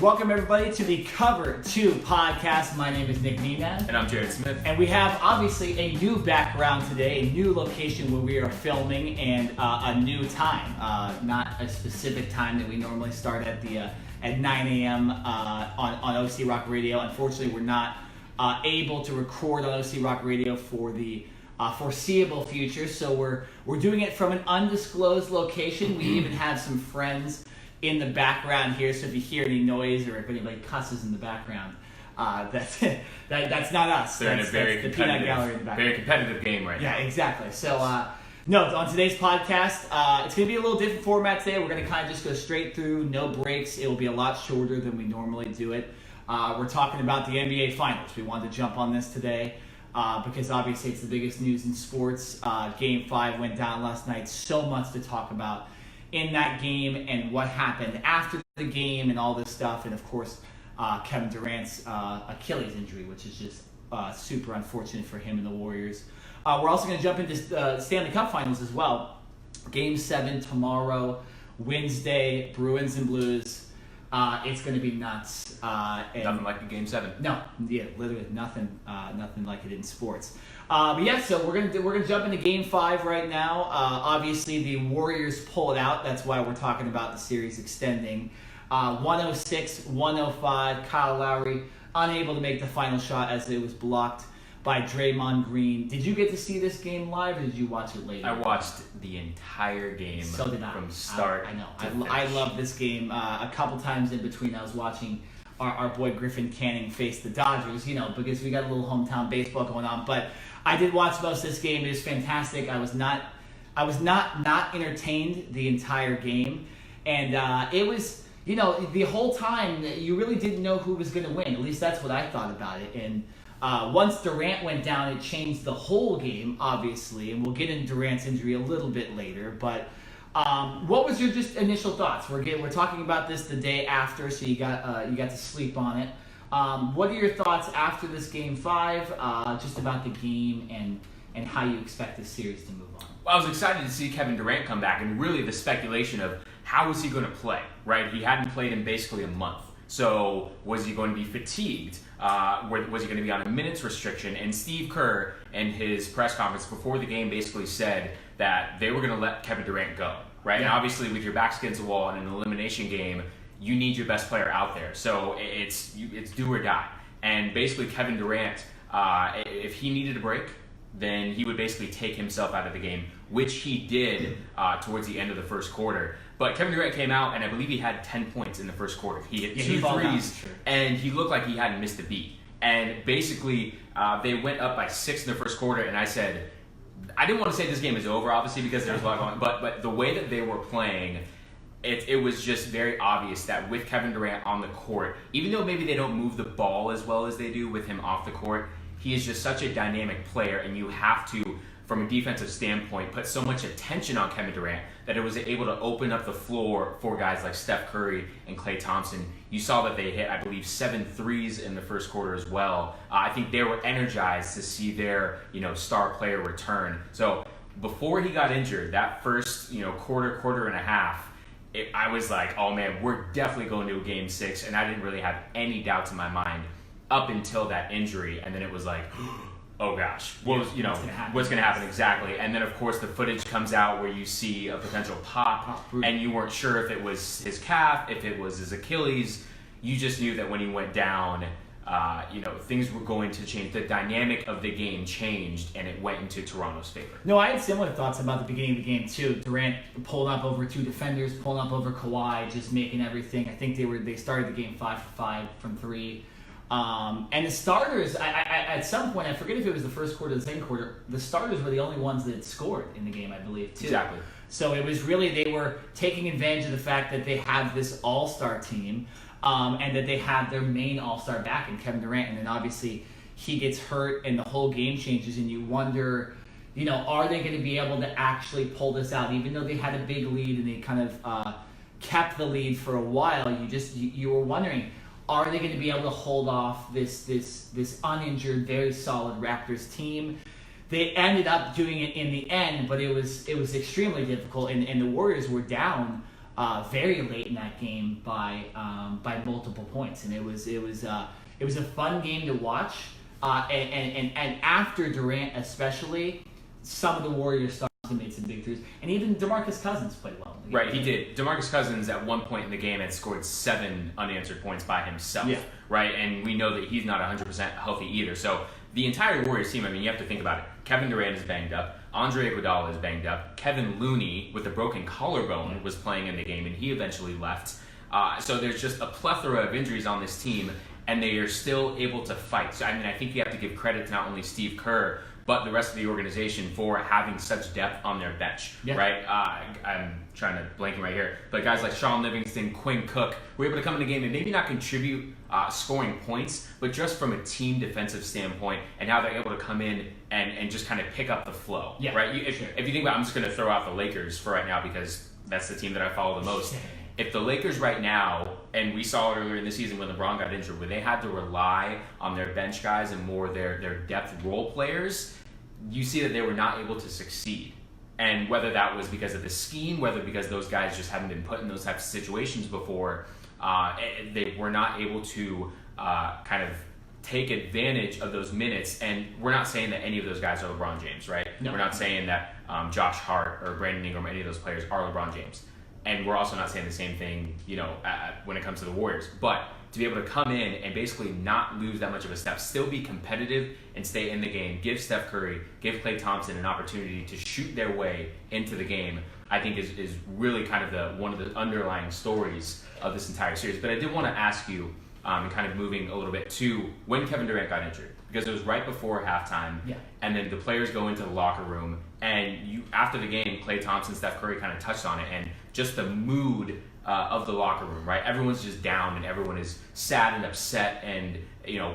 Welcome everybody to the Cover 2 podcast. My name is Nenad. And I'm Jared Smith. And we have obviously a new background today, a new location where we are filming, and a new time. Not a specific time that we normally start at 9 a.m. On OC Rock Radio. Unfortunately, we're not able to record on OC Rock Radio for the foreseeable future, so we're doing it from an undisclosed location. We even have some friends in the background here, so if you hear any noise or if anybody cusses in the background, that's not us. They're that's in a very the peanut gallery in the background. Very competitive game right now. Yeah, exactly. So, no, on today's podcast, it's going to be a little different format today. We're going to kind of just go straight through, no breaks. It will be a lot shorter than we normally do it. We're talking about the NBA Finals. We wanted to jump on this today because obviously it's the biggest news in sports. Game 5 went down last night. So much to talk about in that game and what happened after the game and all this stuff. And of course, Kevin Durant's Achilles injury, which is just super unfortunate for him and the Warriors. We're also going to jump into Stanley Cup Finals as well. Game 7 tomorrow, Wednesday, Bruins and Blues. It's going to be nuts. Nothing like a Game 7. No, yeah, literally nothing like it in sports. But yeah, so we're gonna jump into Game 5 right now. Obviously, the Warriors pull it out. That's why we're talking about the series extending. 106-105. Kyle Lowry unable to make the final shot as it was blocked by Draymond Green. Did you get to see this game live, or did you watch it later? I watched the entire game. So did I. From start. I know. To I love this game. A couple times in between, I was watching our boy Griffin Canning face the Dodgers, because we got a little hometown baseball going on. But I did watch most of this game. It was fantastic. I was not entertained the entire game, and it was, the whole time you really didn't know who was going to win. At least that's what I thought about it. And once Durant went down, it changed the whole game, obviously, and we'll get into Durant's injury a little bit later. But what was your just initial thoughts? We're talking about this the day after, so you got to sleep on it. What are your thoughts after this Game 5, just about the game and how you expect this series to move on? Well, I was excited to see Kevin Durant come back, and really the speculation of how is he going to play, right? He hadn't played in basically a month. So was he going to be fatigued? Was he going to be on a minutes restriction? And Steve Kerr, in his press conference before the game, basically said that they were going to let Kevin Durant go, right? Yeah. And obviously, with your backs against the wall in an elimination game, you need your best player out there. So it's do or die. And basically, Kevin Durant, if he needed a break, then he would basically take himself out of the game, which he did towards the end of the first quarter. But Kevin Durant came out, and I believe he had 10 points in the first quarter. He hit 2 threes, and he looked like he hadn't missed a beat. And basically, they went up by 6 in the first quarter, and I said, I didn't want to say this game is over, obviously, because there's a lot going on, but the way that they were playing, it was just very obvious that with Kevin Durant on the court, even though maybe they don't move the ball as well as they do with him off the court, he is just such a dynamic player, and you have to, from a defensive standpoint, put so much attention on Kevin Durant that it was able to open up the floor for guys like Steph Curry and Klay Thompson. You saw that they hit, I believe, 7 threes in the first quarter as well. I think they were energized to see their, star player return. So before he got injured, that first, quarter and a half, I was like, oh man, we're definitely going to a Game 6, and I didn't really have any doubts in my mind up until that injury, and then it was like, oh gosh, what's going to happen exactly? And then of course the footage comes out where you see a potential pop, and you weren't sure if it was his calf, if it was his Achilles. You just knew that when he went down, things were going to change. The dynamic of the game changed, and it went into Toronto's favor. No, I had similar thoughts about the beginning of the game too. Durant pulling up over 2 defenders, pulling up over Kawhi, just making everything. I think they started the game 5 for 5 from 3. And the starters, I at some point, I forget if it was the first quarter or the second quarter, the starters were the only ones that scored in the game, I believe, too. Exactly. So it was really, they were taking advantage of the fact that they have this all-star team, and that they have their main all-star back in Kevin Durant, and then obviously he gets hurt and the whole game changes, and you wonder, are they going to be able to actually pull this out? Even though they had a big lead and they kind of kept the lead for a while, you were wondering, are they going to be able to hold off this uninjured, very solid Raptors team? They ended up doing it in the end, but it was extremely difficult, and the Warriors were down very late in that game by multiple points, and it was a fun game to watch. And after Durant, especially, some of the Warriors stars made some big threes, and even DeMarcus Cousins played well. Right, he did. DeMarcus Cousins at one point in the game had scored 7 unanswered points by himself. Yeah. Right, and we know that he's not 100% healthy either. So the entire Warriors team, I mean, you have to think about it. Kevin Durant is banged up. Andre Iguodala is banged up. Kevin Looney, with a broken collarbone, was playing in the game, and he eventually left. So there's just a plethora of injuries on this team, and they are still able to fight. So, I mean, I think you have to give credit to not only Steve Kerr, but the rest of the organization for having such depth on their bench, right? I'm trying to blank right here. But guys like Sean Livingston, Quinn Cook were able to come in the game and maybe not contribute scoring points, but just from a team defensive standpoint and how they're able to come in and just kind of pick up the flow, right? If you think about it, I'm just going to throw out the Lakers for right now because that's the team that I follow the most. If the Lakers right now, and we saw earlier in the season when LeBron got injured, where they had to rely on their bench guys and more their depth role players, you see that they were not able to succeed. And whether that was because of the scheme, whether because those guys just hadn't been put in those types of situations before, they were not able to kind of take advantage of those minutes. And we're not saying that any of those guys are LeBron James, right? No. We're not saying that Josh Hart or Brandon Ingram, any of those players are LeBron James. And we're also not saying the same thing, when it comes to the Warriors. But to be able to come in and basically not lose that much of a step, still be competitive and stay in the game, give Steph Curry, give Klay Thompson an opportunity to shoot their way into the game, I think is really kind of one of the underlying stories of this entire series. But I did want to ask you, and kind of moving a little bit to when Kevin Durant got injured, because it was right before halftime, and then the players go into the locker room, and after the game, Klay Thompson, Steph Curry kind of touched on it, and just the mood of the locker room, right? Everyone's just down, and everyone is sad and upset, and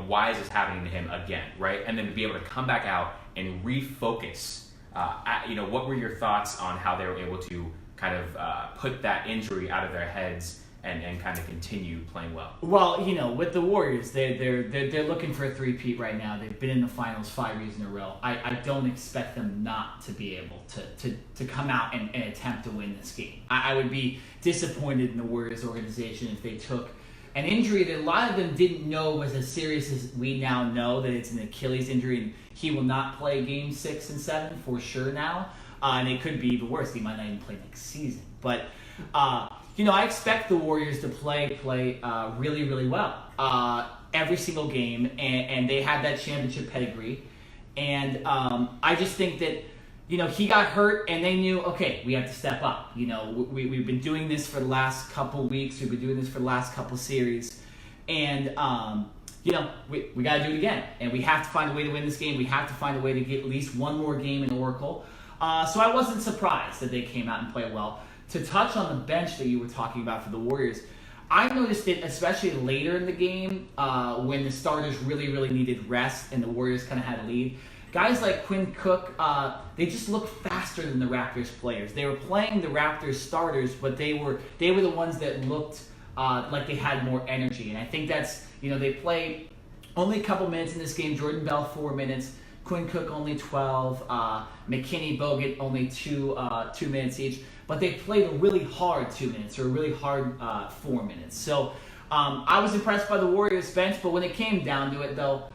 why is this happening to him again, right? And then to be able to come back out and refocus, what were your thoughts on how they were able to kind of put that injury out of their heads and kind of continue playing well? Well, with the Warriors, they're looking for a three-peat right now. They've been in the finals 5 years in a row. I don't expect them not to be able to come out and attempt to win this game. I would be disappointed in the Warriors organization if they took an injury that a lot of them didn't know was as serious as we now know, that it's an Achilles injury and he will not play game 6 and 7 for sure now. And it could be the worst. He might not even play next season. But I expect the Warriors to play really, really well every single game, and they had that championship pedigree. And I just think that, he got hurt, and they knew, okay, we have to step up. We've been doing this for the last couple weeks. We've been doing this for the last couple series. And, we got to do it again. And we have to find a way to win this game. We have to find a way to get at least one more game in Oracle. So I wasn't surprised that they came out and played well. To touch on the bench that you were talking about for the Warriors, I noticed it especially later in the game when the starters really, really needed rest and the Warriors kind of had a lead. Guys like Quinn Cook, they just looked faster than the Raptors players. They were playing the Raptors starters, but they were the ones that looked like they had more energy. And I think that's, they played only a couple minutes in this game. Jordan Bell, 4 minutes. Quinn Cook only 12. McKinney, Bogut only 2 minutes each. But they played a really hard 2 minutes or a really hard 4 minutes. So I was impressed by the Warriors bench, but when it came down to it, though,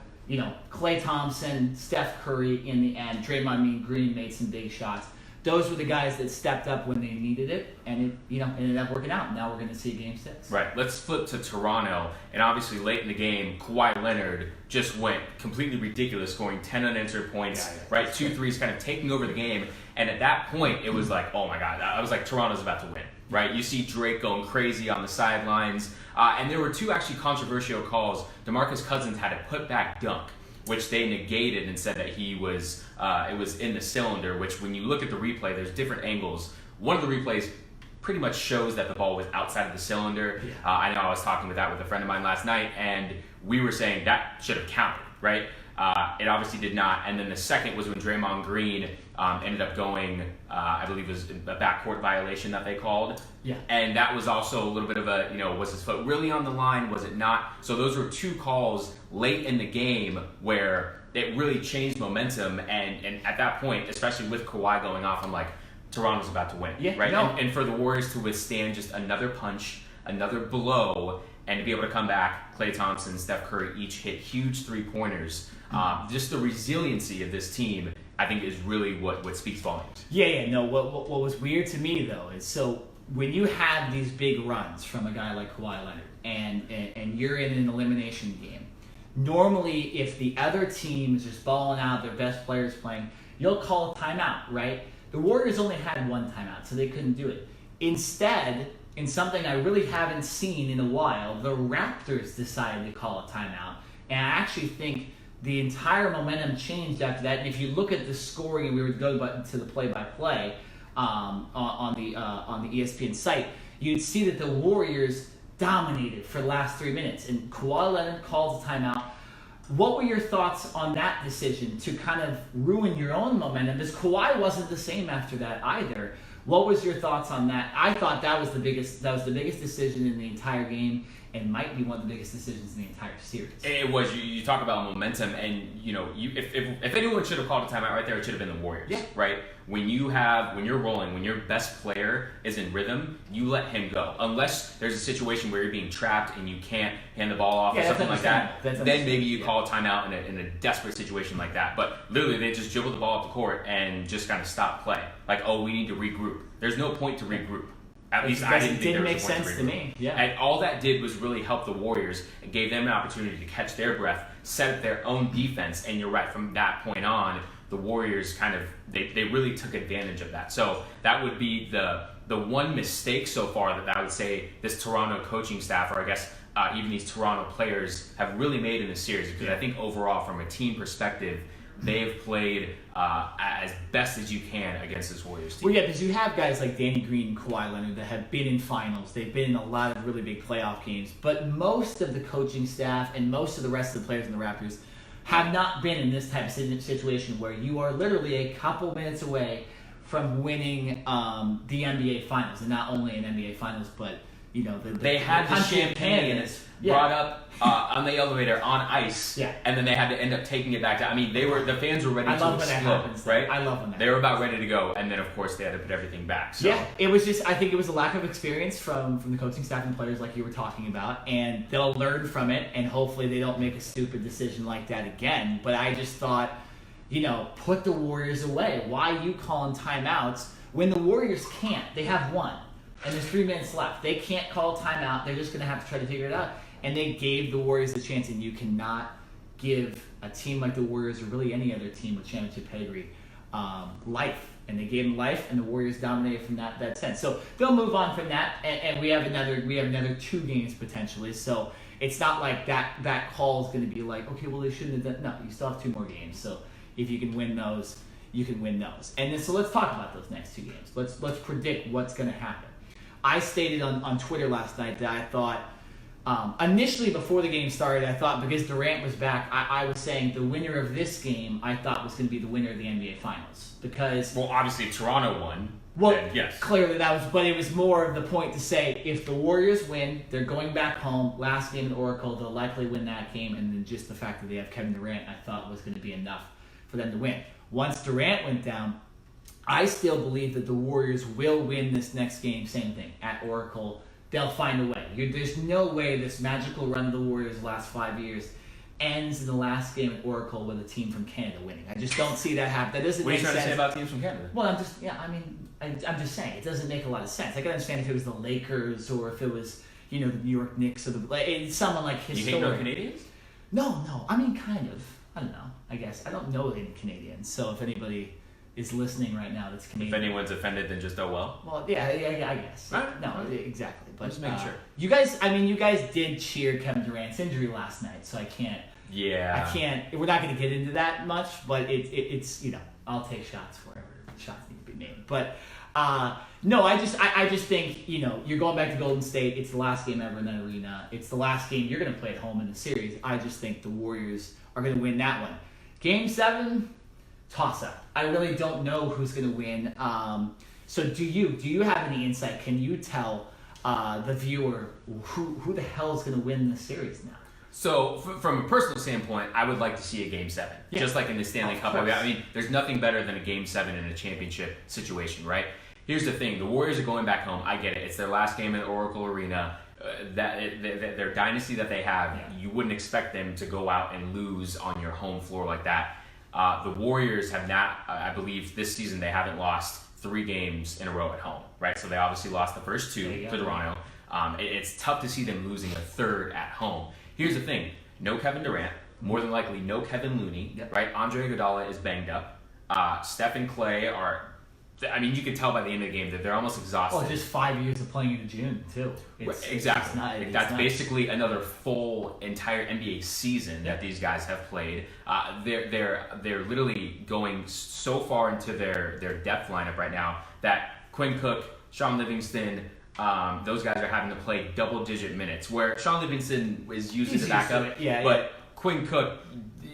Klay Thompson, Steph Curry in the end, Draymond Green made some big shots. Those were the guys that stepped up when they needed it, and it ended up working out. Now we're going to see Game 6. Right. Let's flip to Toronto, and obviously late in the game, Kawhi Leonard just went completely ridiculous, scoring 10 unanswered points, right? 2 threes, kind of taking over the game. And at that point, it was like, oh my God, I was like, Toronto's about to win, right? You see Drake going crazy on the sidelines, and there were 2 actually controversial calls. DeMarcus Cousins had a putback dunk, which they negated and said that it was in the cylinder, which when you look at the replay, there's different angles. One of the replays pretty much shows that the ball was outside of the cylinder. I know I was talking with a friend of mine last night, and we were saying that should have counted, right? It obviously did not. And then the second was when Draymond Green ended up going, I believe it was a backcourt violation that they called. Yeah. And that was also a little bit of a, was his foot really on the line? Was it not? So those were 2 calls late in the game where it really changed momentum. And at that point, especially with Kawhi going off, I'm like, Toronto's about to win. Yeah, right? No. And for the Warriors to withstand just another punch, another blow, and to be able to come back, Klay Thompson, Steph Curry each hit huge 3-pointers. Just the resiliency of this team, I think, is really what speaks volumes. Yeah. No, what was weird to me, though, is so when you have these big runs from a guy like Kawhi Leonard and you're in an elimination game, normally if the other team is just balling out, their best players playing, you'll call a timeout, right? The Warriors only had one timeout, so they couldn't do it. Instead, in something I really haven't seen in a while, the Raptors decided to call a timeout. And I actually think the entire momentum changed after that. And if you look at the scoring, and we would go to the play-by-play on the ESPN site, you'd see that the Warriors dominated for the last 3 minutes. And Kawhi Leonard calls a timeout. What were your thoughts on that decision to kind of ruin your own momentum? Because Kawhi wasn't the same after that either. What was your thoughts on that? I thought that was the biggest decision in the entire game, and might be one of the biggest decisions in the entire series. It was. You talk about momentum, and if anyone should have called a timeout right there, it should have been the Warriors. Yeah. Right. When you're rolling, when your best player is in rhythm, you let him go. Unless there's a situation where you're being trapped and you can't hand the ball off or something like that, then maybe you call a timeout in a desperate situation like that. But literally, they just dribbled the ball up the court and just kind of stopped play. Like, oh, we need to regroup. There's no point to regroup. At least I didn't think there was a point to regroup. It didn't make sense to me. Yeah. And all that did was really help the Warriors and gave them an opportunity to catch their breath, set up their own defense, and you're right, from that point on, the Warriors kind of, they really took advantage of that. So that would be the one mistake so far that I would say this Toronto coaching staff, or I guess even these Toronto players, have really made in this series. Because I think overall, from a team perspective, they've played as best as you can against this Warriors team. Well, yeah, because you have guys like Danny Green and Kawhi Leonard that have been in finals. They've been in a lot of really big playoff games. But most of the coaching staff and most of the rest of the players in the Raptors have not been in this type of situation where you are literally a couple minutes away from winning the NBA Finals. And not only an NBA Finals, but they had the champagne brought up on the elevator on ice, and then they had to end up taking it back down. I mean, the fans were ready to explode, right? I love when that They were about ready to go, and then of course they had to put everything back. So. Yeah, it was just, I think it was a lack of experience from the coaching staff and players like you were talking about, and they'll learn from it, and hopefully they don't make a stupid decision like that again. But I just thought, put the Warriors away. Why are you calling timeouts when the Warriors can't? They have one. And there's 3 minutes left. They can't call a timeout. They're just going to have to try to figure it out. And they gave the Warriors a chance, and you cannot give a team like the Warriors, or really any other team with championship pedigree, life. And they gave them life, and the Warriors dominated from that sense. So they'll move on from that, and we have another 2 games potentially. So it's not like that call is going to be like, okay, well, they shouldn't have done. No, you still have 2 more games. So if you can win those, you can win those. And then, so let's talk about those next 2 games. Let's predict what's going to happen. I stated on Twitter last night that I thought, initially before the game started, I thought because Durant was back, I was saying the winner of this game I thought was going to be the winner of the NBA Finals. Because... Well, obviously Toronto won. Well, yes. Clearly that was, but it was more of the point to say if the Warriors win, they're going back home, last game at Oracle, they'll likely win that game, and then just the fact that they have Kevin Durant, I thought was going to be enough for them to win. Once Durant went down, I still believe that the Warriors will win this next game, same thing, at Oracle. They'll find a way. There's no way this magical run of the Warriors the last 5 years ends in the last game at Oracle with a team from Canada winning. I just don't see that happen. That doesn't make sense. What are you trying to say about teams from Canada? Well, I'm just saying, it doesn't make a lot of sense. I can understand if it was the Lakers or if it was, the New York Knicks or someone like historic. You hate no Canadians? No. I mean, kind of. I don't know, I guess. I don't know any Canadians, so if anybody is listening right now that's Canadian. If anyone's offended, then just well. Well, yeah, I guess. Right. No, exactly. But just making sure. You guys did cheer Kevin Durant's injury last night, so I can't. Yeah. We're not going to get into that much, but it's I'll take shots wherever shots need to be made. But no, I just think you're going back to Golden State. It's the last game ever in that arena. It's the last game you're going to play at home in the series. I just think the Warriors are going to win that one. Game 7. Toss-up. I really don't know who's going to win. So do you have any insight? Can you tell the viewer who the hell is going to win this series now? So from a personal standpoint, I would like to see a Game 7. Yeah. Just like in the Stanley Cup. I mean, there's nothing better than a Game 7 in a championship situation, right? Here's the thing. The Warriors are going back home. I get it. It's their last game at Oracle Arena. their dynasty that they have, you wouldn't expect them to go out and lose on your home floor like that. The Warriors have not, I believe this season they haven't lost 3 games in a row at home, right? So they obviously lost the first 2 to Toronto. It's tough to see them losing a third at home. Here's the thing, no Kevin Durant, more than likely no Kevin Looney, right? Andre Iguodala is banged up. Steph and Klay are, I mean, you can tell by the end of the game that they're almost exhausted. Well, just 5 years of playing in June, too. Exactly. That's basically another full entire NBA season that these guys have played. They're literally going so far into their depth lineup right now that Quinn Cook, Sean Livingston, those guys are having to play double-digit minutes, where Sean Livingston is usually the backup, but Quinn Cook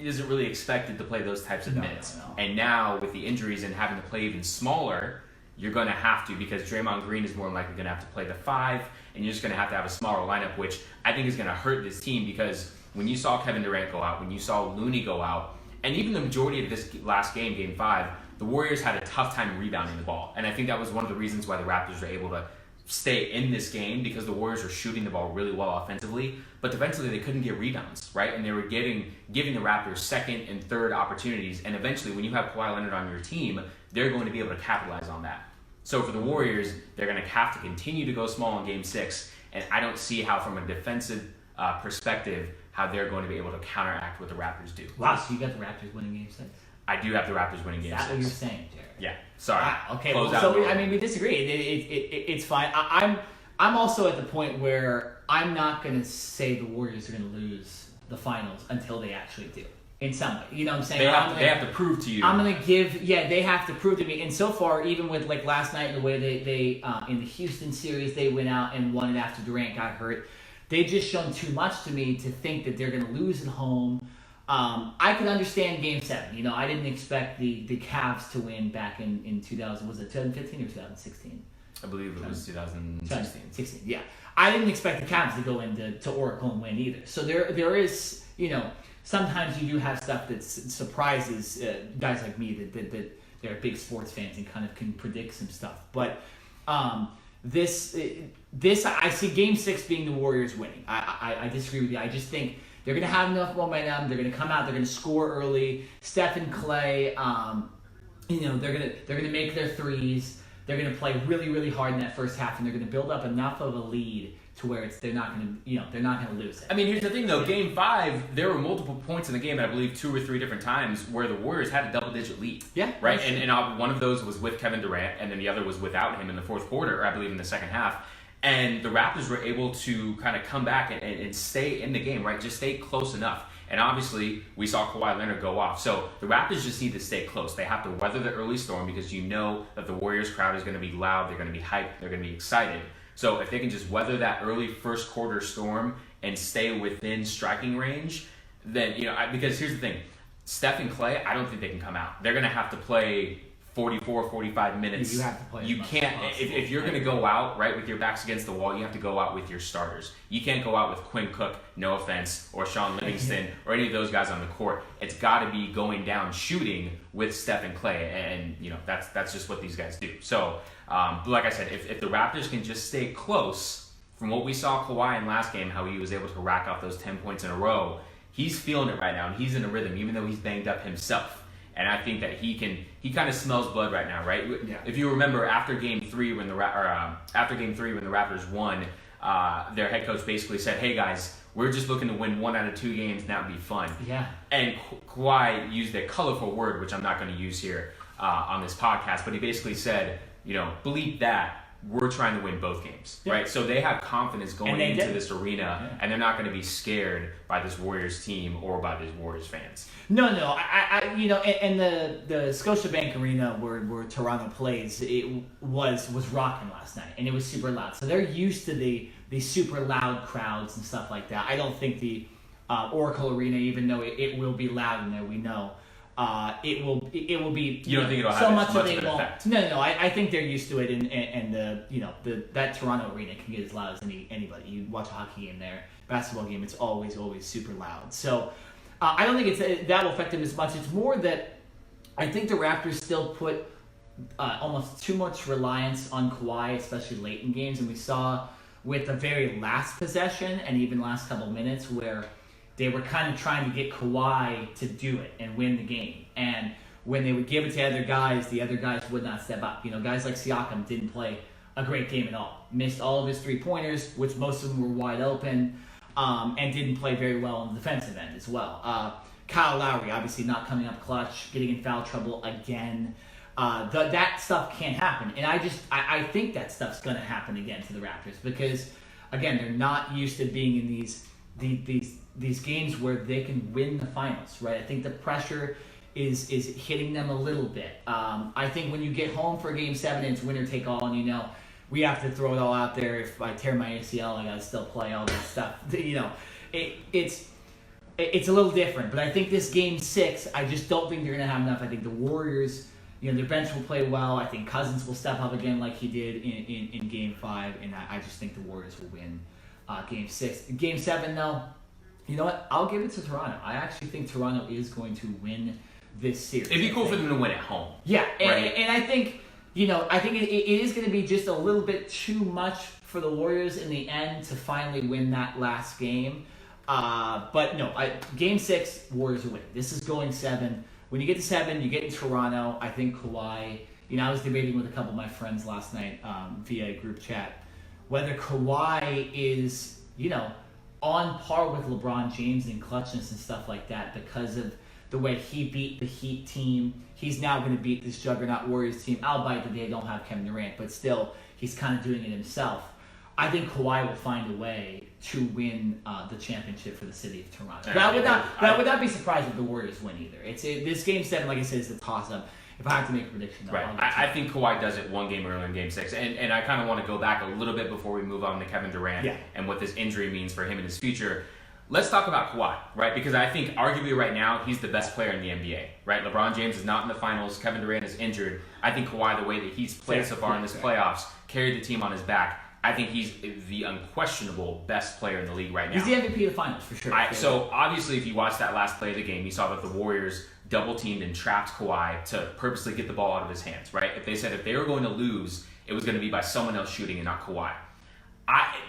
isn't really expected to play those types of minutes. No. And now with the injuries and having to play even smaller, you're going to have to, because Draymond Green is more than likely going to have to play the 5, and you're just going to have a smaller lineup, which I think is going to hurt this team, because when you saw Kevin Durant go out, when you saw Looney go out, and even the majority of this last game, Game 5, the Warriors had a tough time rebounding the ball. And I think that was one of the reasons why the Raptors were able to stay in this game, because the Warriors were shooting the ball really well offensively, but defensively they couldn't get rebounds, right? And they were giving the Raptors second and third opportunities, and eventually when you have Kawhi Leonard on your team, they're going to be able to capitalize on that. So for the Warriors, they're going to have to continue to go small in Game 6, and I don't see how, from a defensive perspective, how they're going to be able to counteract what the Raptors do. Wow, so you got the Raptors winning Game 6? I do have the Raptors winning Game 6. Is that what you're saying, Jared? Yeah. Sorry. Okay. I mean, we disagree. It's fine. I'm also at the point where I'm not going to say the Warriors are going to lose the finals until they actually do. In some way, you know what I'm saying? They have to prove to you. I'm going to give. Yeah, they have to prove to me. And so far, even with like last night, the way they in the Houston series, they went out and won it after Durant got hurt. They've just shown too much to me to think that they're going to lose at home. I could understand Game 7. You know, I didn't expect the Cavs to win back in 2000. Was it 2015 or 2016? I believe it was 2016. 16, yeah. I didn't expect the Cavs to go into Oracle and win either. So there is, you know, sometimes you do have stuff that surprises guys like me that they're big sports fans and kind of can predict some stuff. But this I see Game 6 being the Warriors winning. I disagree with you. I just think they're going to have enough momentum. They're going to come out. They're going to score early. Steph and Klay, you know, they're going to make their threes. They're going to play really, really hard in that first half, and they're going to build up enough of a lead to where they're not going to lose it. I mean, here's the thing though. Game 5, there were multiple points in the game, I believe 2 or 3 different times, where the Warriors had a double-digit lead. Yeah. Right. And one of those was with Kevin Durant, and then the other was without him in the fourth quarter, or I believe in the second half. And the Raptors were able to kind of come back and stay in the game, right? Just stay close enough. And obviously, we saw Kawhi Leonard go off. So the Raptors just need to stay close. They have to weather the early storm, because you know that the Warriors crowd is going to be loud, they're going to be hyped, they're going to be excited. So if they can just weather that early first quarter storm and stay within striking range, then, you know, because here's the thing. Steph and Klay, I don't think they can come out. They're going to have to play 44, 45 minutes. You have to play. You can't, if you're going to go out, right, with your backs against the wall, you have to go out with your starters. You can't go out with Quinn Cook, no offense, or Sean Livingston, or any of those guys on the court. It's got to be going down shooting with Steph and Klay, and you know, that's just what these guys do. So, like I said, if the Raptors can just stay close, from what we saw Kawhi in last game, how he was able to rack off those 10 points in a row, he's feeling it right now, and he's in a rhythm, even though he's banged up himself. And I think that he kind of smells blood right now, right? Yeah. If you remember, after Game 3 when the Raptors won, their head coach basically said, "Hey guys, we're just looking to win 1 out of 2 games, and that would be fun." Yeah. And Kawhi used a colorful word, which I'm not going to use here on this podcast, but he basically said, you know, bleep that. We're trying to win both games, right? So they have confidence going into this arena, and they're not going to be scared by this Warriors team or by these Warriors fans. No, I you know, and the Scotiabank Arena where Toronto plays, it was rocking last night, and it was super loud. So they're used to the super loud crowds and stuff like that. I don't think the Oracle Arena, even though it will be loud in there, we know. It will be. You don't think it'll have so much of an an effect? No. I think they're used to it, and that Toronto arena can get as loud as anybody. You watch a hockey game there, basketball game, it's always super loud. So I don't think that will affect them as much. It's more that I think the Raptors still put almost too much reliance on Kawhi, especially late in games, and we saw with the very last possession and even last couple minutes where they were kind of trying to get Kawhi to do it and win the game. And when they would give it to the other guys would not step up. Guys like Siakam didn't play a great game at all. Missed all of his 3-pointers, which most of them were wide open, and didn't play very well on the defensive end as well. Kyle Lowry, obviously not coming up clutch, getting in foul trouble again. That stuff can't happen. And I think that stuff's going to happen again to the Raptors because, again, they're not used to being in these games where they can win the finals, right? I think the pressure is hitting them a little bit. I think when you get home for Game 7 and it's winner take all and we have to throw it all out there. If I tear my ACL, I got to still play all this stuff. It's a little different. But I think this Game 6, I just don't think they're going to have enough. I think the Warriors, their bench will play well. I think Cousins will step up again like he did in Game 5. And I just think the Warriors will win Game 6. Game 7, though, you know what? I'll give it to Toronto. I actually think Toronto is going to win this series. It'd be cool for them to win at home. Yeah, right? and I think, I think it is going to be just a little bit too much for the Warriors in the end to finally win that last game. But no, Game 6, Warriors will win. This is going 7. When you get to 7, you get in Toronto. I think Kawhi, I was debating with a couple of my friends last night via group chat whether Kawhi is, on par with LeBron James in clutchness and stuff like that because of the way he beat the Heat team. He's now going to beat this juggernaut Warriors team, albeit that they don't have Kevin Durant, but still, he's kind of doing it himself. I think Kawhi will find a way to win the championship for the city of Toronto. I would not be surprised if the Warriors win either. This Game 7, like I said, is a toss-up. If I have to make a prediction, though, right. I think Kawhi does it one game earlier in Game 6. And I kind of want to go back a little bit before we move on to Kevin Durant and what this injury means for him in his future. Let's talk about Kawhi, right? Because I think arguably right now, he's the best player in the NBA, right? LeBron James is not in the finals. Kevin Durant is injured. I think Kawhi, the way that he's played so far in this playoffs, carried the team on his back. I think he's the unquestionable best player in the league right now. He's the MVP of the finals, for sure. So, obviously, if you watch that last play of the game, you saw that the Warriors double-teamed and trapped Kawhi to purposely get the ball out of his hands, right? If they were going to lose, it was going to be by someone else shooting and not Kawhi.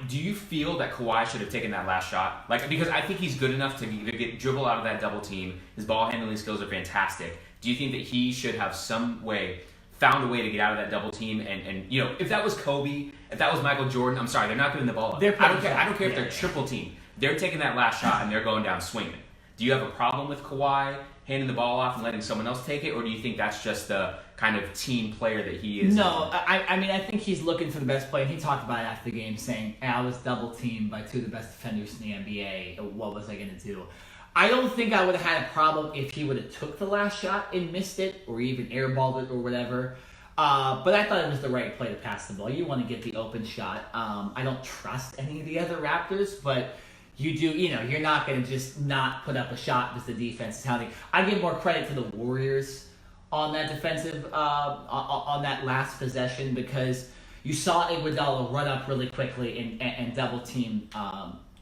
Do you feel that Kawhi should have taken that last shot? Because I think he's good enough to get dribble out of that double team. His ball handling skills are fantastic. Do you think that he should have found a way to get out of that double team? And if that was Kobe, if that was Michael Jordan, I'm sorry, they're not giving the ball up. I don't care if they're triple team. They're taking that last shot and they're going down swinging. Do you have a problem with Kawhi handing the ball off and letting someone else take it, or do you think that's just the kind of team player that he is? No, I think he's looking for the best play, and he talked about it after the game, saying, I was double-teamed by 2 of the best defenders in the NBA. What was I going to do? I don't think I would have had a problem if he would have took the last shot and missed it, or even airballed it or whatever. But I thought it was the right play to pass the ball. You want to get the open shot. I don't trust any of the other Raptors, but you do, you're not going to just not put up a shot because the defense is hounding. I give more credit to the Warriors on that defensive, on that last possession, because you saw Iguodala run up really quickly and double team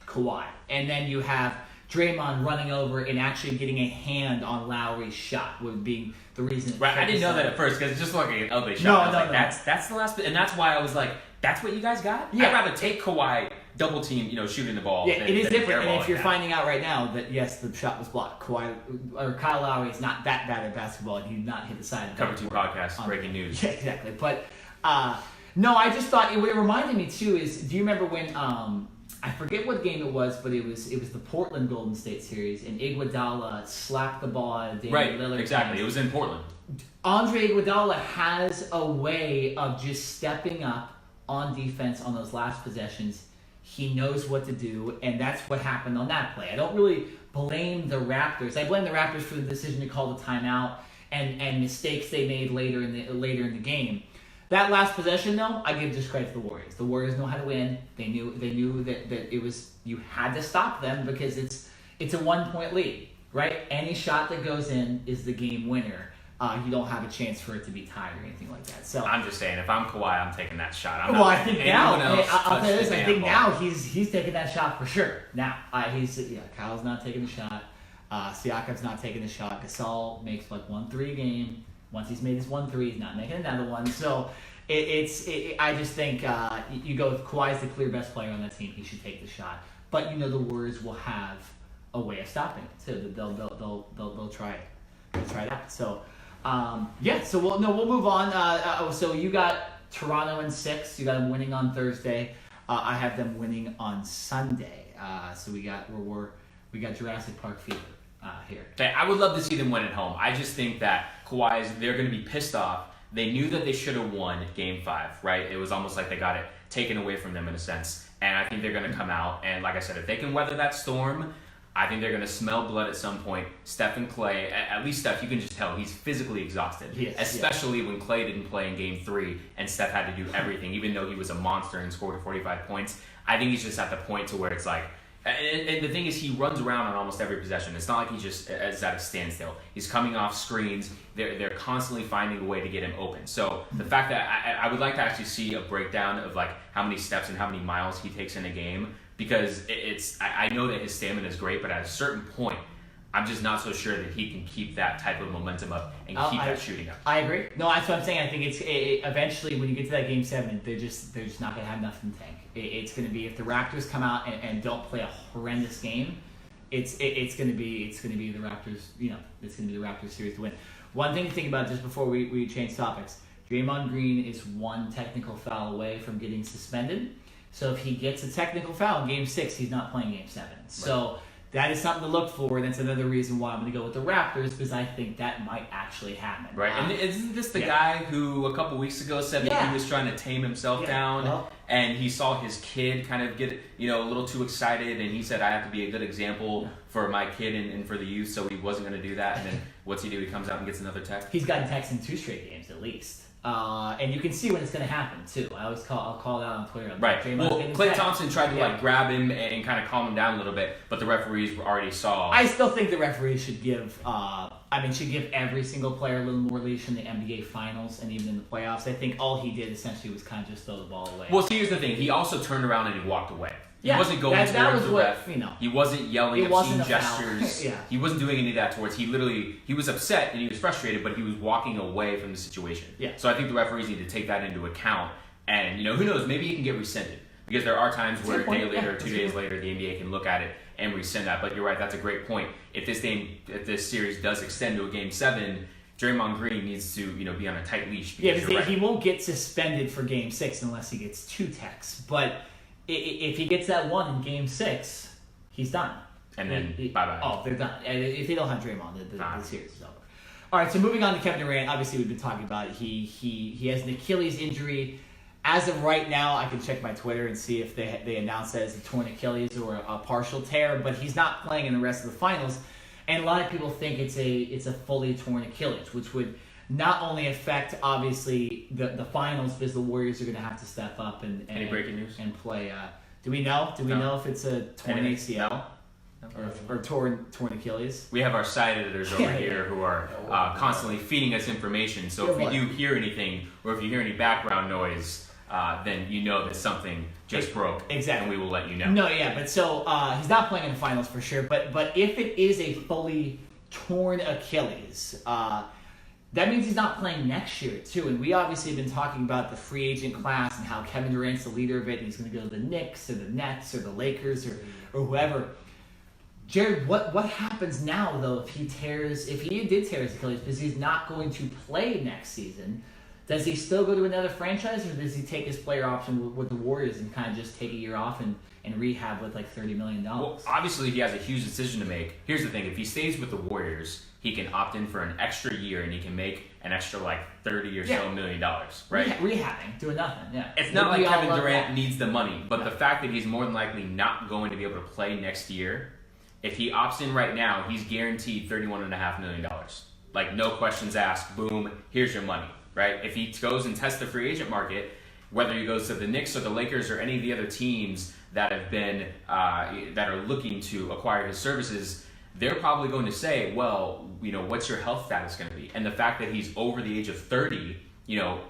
Kawhi. And then you have Draymond running over and actually getting a hand on Lowry's shot would be the reason. Right, I didn't know that at first because it's just like an ugly shot. No. That's the last, and that's why I was like, that's what you guys got? Yeah. I'd rather take Kawhi double team, shooting the ball. Yeah, than, it is different. And if you're that. finding out right now that yes, the shot was blocked, Kyle Lowry is not that bad at basketball, and he did not hit the side of the Cover 2 podcast, breaking news. Yeah, exactly. But no, I just thought what it reminded me too is, do you remember when I forget what game it was, but it was the Portland Golden State series, and Iguodala slapped the ball out of Damian Lillard. Right, exactly. It was in Portland. Andre Iguodala has a way of just stepping up on defense on those last possessions. He knows what to do, and that's what happened on that play. I don't really blame the Raptors. I blame the Raptors for the decision to call the timeout and mistakes they made later in the game. That last possession, though, I give just credit to the Warriors. The Warriors know how to win. They knew that it was, you had to stop them because it's a 1-point lead, right? Any shot that goes in is the game winner. You don't have a chance for it to be tied or anything like that. So I'm just saying, if I'm Kawhi, I'm taking that shot. I think now, I'll tell you this. I think now he's taking that shot for sure. Now Kyle's not taking the shot. Siakam's not taking the shot. Gasol makes 1-3 a game. Once he's made his 1-3, he's not making another one. So I just think you go with Kawhi's the clear best player on that team. He should take the shot. But the Warriors will have a way of stopping it too. They'll try it. They'll try that. So So we'll move on. So you got Toronto in 6. You got them winning on Thursday. I have them winning on Sunday. So we got Jurassic Park fever here. Okay, I would love to see them win at home. I just think that they're going to be pissed off. They knew that they should have won Game 5, right? It was almost like they got it taken away from them in a sense. And I think they're going to come out. And like I said, if they can weather that storm, I think they're going to smell blood at some point. Steph and Klay, at least Steph, you can just tell he's physically exhausted. Yes, especially when Klay didn't play in Game 3 and Steph had to do everything, even though he was a monster and scored 45 points. I think he's just at the point to where it's like, and the thing is, he runs around on almost every possession. It's not like he just is at a standstill. He's coming off screens. They're constantly finding a way to get him open. So the fact that I would like to actually see a breakdown of like how many steps and how many miles he takes in a game, because I know that his stamina is great, but at a certain point, I'm just not so sure that he can keep that type of momentum up and keep that shooting up. I agree. No, that's what I'm saying. I think eventually when you get to that Game 7, they're just not going to have enough in the tank. It's going to be, if the Raptors come out and don't play a horrendous game, it's going to be the Raptors. It's going to be the Raptors series to win. One thing to think about just before we change topics: Draymond Green is one technical foul away from getting suspended. So if he gets a technical foul in Game 6, he's not playing Game 7. So that is something to look for, and that's another reason why I'm going to go with the Raptors, because I think that might actually happen. Right, and isn't this the guy who a couple weeks ago said that he was trying to tame himself down, and he saw his kid kind of get a little too excited, and he said, I have to be a good example for my kid and for the youth, so he wasn't going to do that, and then what's he do? He comes out and gets another tech? He's gotten techs in 2 straight games at least. And you can see when it's going to happen too. I'll call it out on Twitter. Right. Well, Klay Thompson tried to grab him and kind of calm him down a little bit, but the referees already saw. I still think the referees should give. Should give every single player a little more leash in the NBA Finals and even in the playoffs. I think all he did essentially was kind of just throw the ball away. Well, see, here's the thing. He also turned around and he walked away. He wasn't going towards the ref. He wasn't yelling obscene gestures. He wasn't doing any of that towards. He was upset and he was frustrated, but he was walking away from the situation. Yeah. So I think the referees need to take that into account. And who knows? Maybe he can get rescinded, because there are times where a day later, 2 days later, the NBA can look at it and rescind that. But you're right. That's a great point. If this series does extend to a Game 7, Draymond Green needs to be on a tight leash. Because he won't get suspended for Game 6 unless he gets 2 techs. But if he gets that one in Game 6, he's done. And then bye-bye. Oh, they're done. And if they don't have Draymond, the series is over. All right, so moving on to Kevin Durant. Obviously, we've been talking about it. He has an Achilles injury. As of right now, I can check my Twitter and see if they announced that as a torn Achilles or a partial tear. But he's not playing in the rest of the finals. And a lot of people think it's a fully torn Achilles, which would not only affect, obviously, the finals, because the Warriors are going to have to step up and any breaking news and play. Do we know? Do we know if it's a torn ACL or torn Achilles? We have our side editors over here who are constantly feeding us information. So if you do hear anything, or if you hear any background noise, then you know that something just broke. Exactly. And we will let you know. No, yeah, but so he's not playing in the finals for sure. But if it is a fully torn Achilles, that means he's not playing next year, too. And we obviously have been talking about the free agent class and how Kevin Durant's the leader of it, and he's going to go to the Knicks or the Nets or the Lakers or whoever. Jared, what happens now, though, if he did tear his Achilles, because he's not going to play next season? Does he still go to another franchise, or does he take his player option with the Warriors and kind of just take a year off and rehab with like $30 million? Well, obviously, he has a huge decision to make. Here's the thing. If he stays with the Warriors, he can opt in for an extra year, and he can make an extra like $30 or so million, right? Rehabbing, doing nothing, yeah. It's not like Kevin Durant needs the money, but the fact that he's more than likely not going to be able to play next year, if he opts in right now, he's guaranteed $31.5 million. Like, no questions asked, boom, here's your money, right? If he goes and tests the free agent market, whether he goes to the Knicks or the Lakers or any of the other teams that have been that are looking to acquire his services, they're probably going to say, well, what's your health status going to be? And the fact that he's over the age of 30,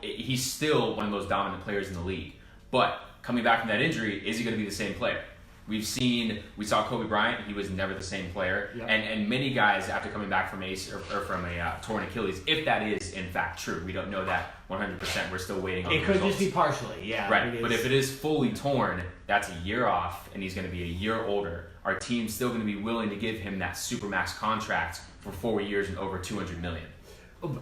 he's still one of those dominant players in the league. But coming back from that injury, is he going to be the same player? We saw Kobe Bryant. He was never the same player. Yep. And many guys, after coming back from from a torn Achilles, if that is in fact true, we don't know that 100%. We're still waiting on the It could results. just be partially, yeah. Right, but if it is fully torn, that's a year off, and he's going to be a year older. Our team's still going to be willing to give him that supermax contract for 4 years and over $200 million.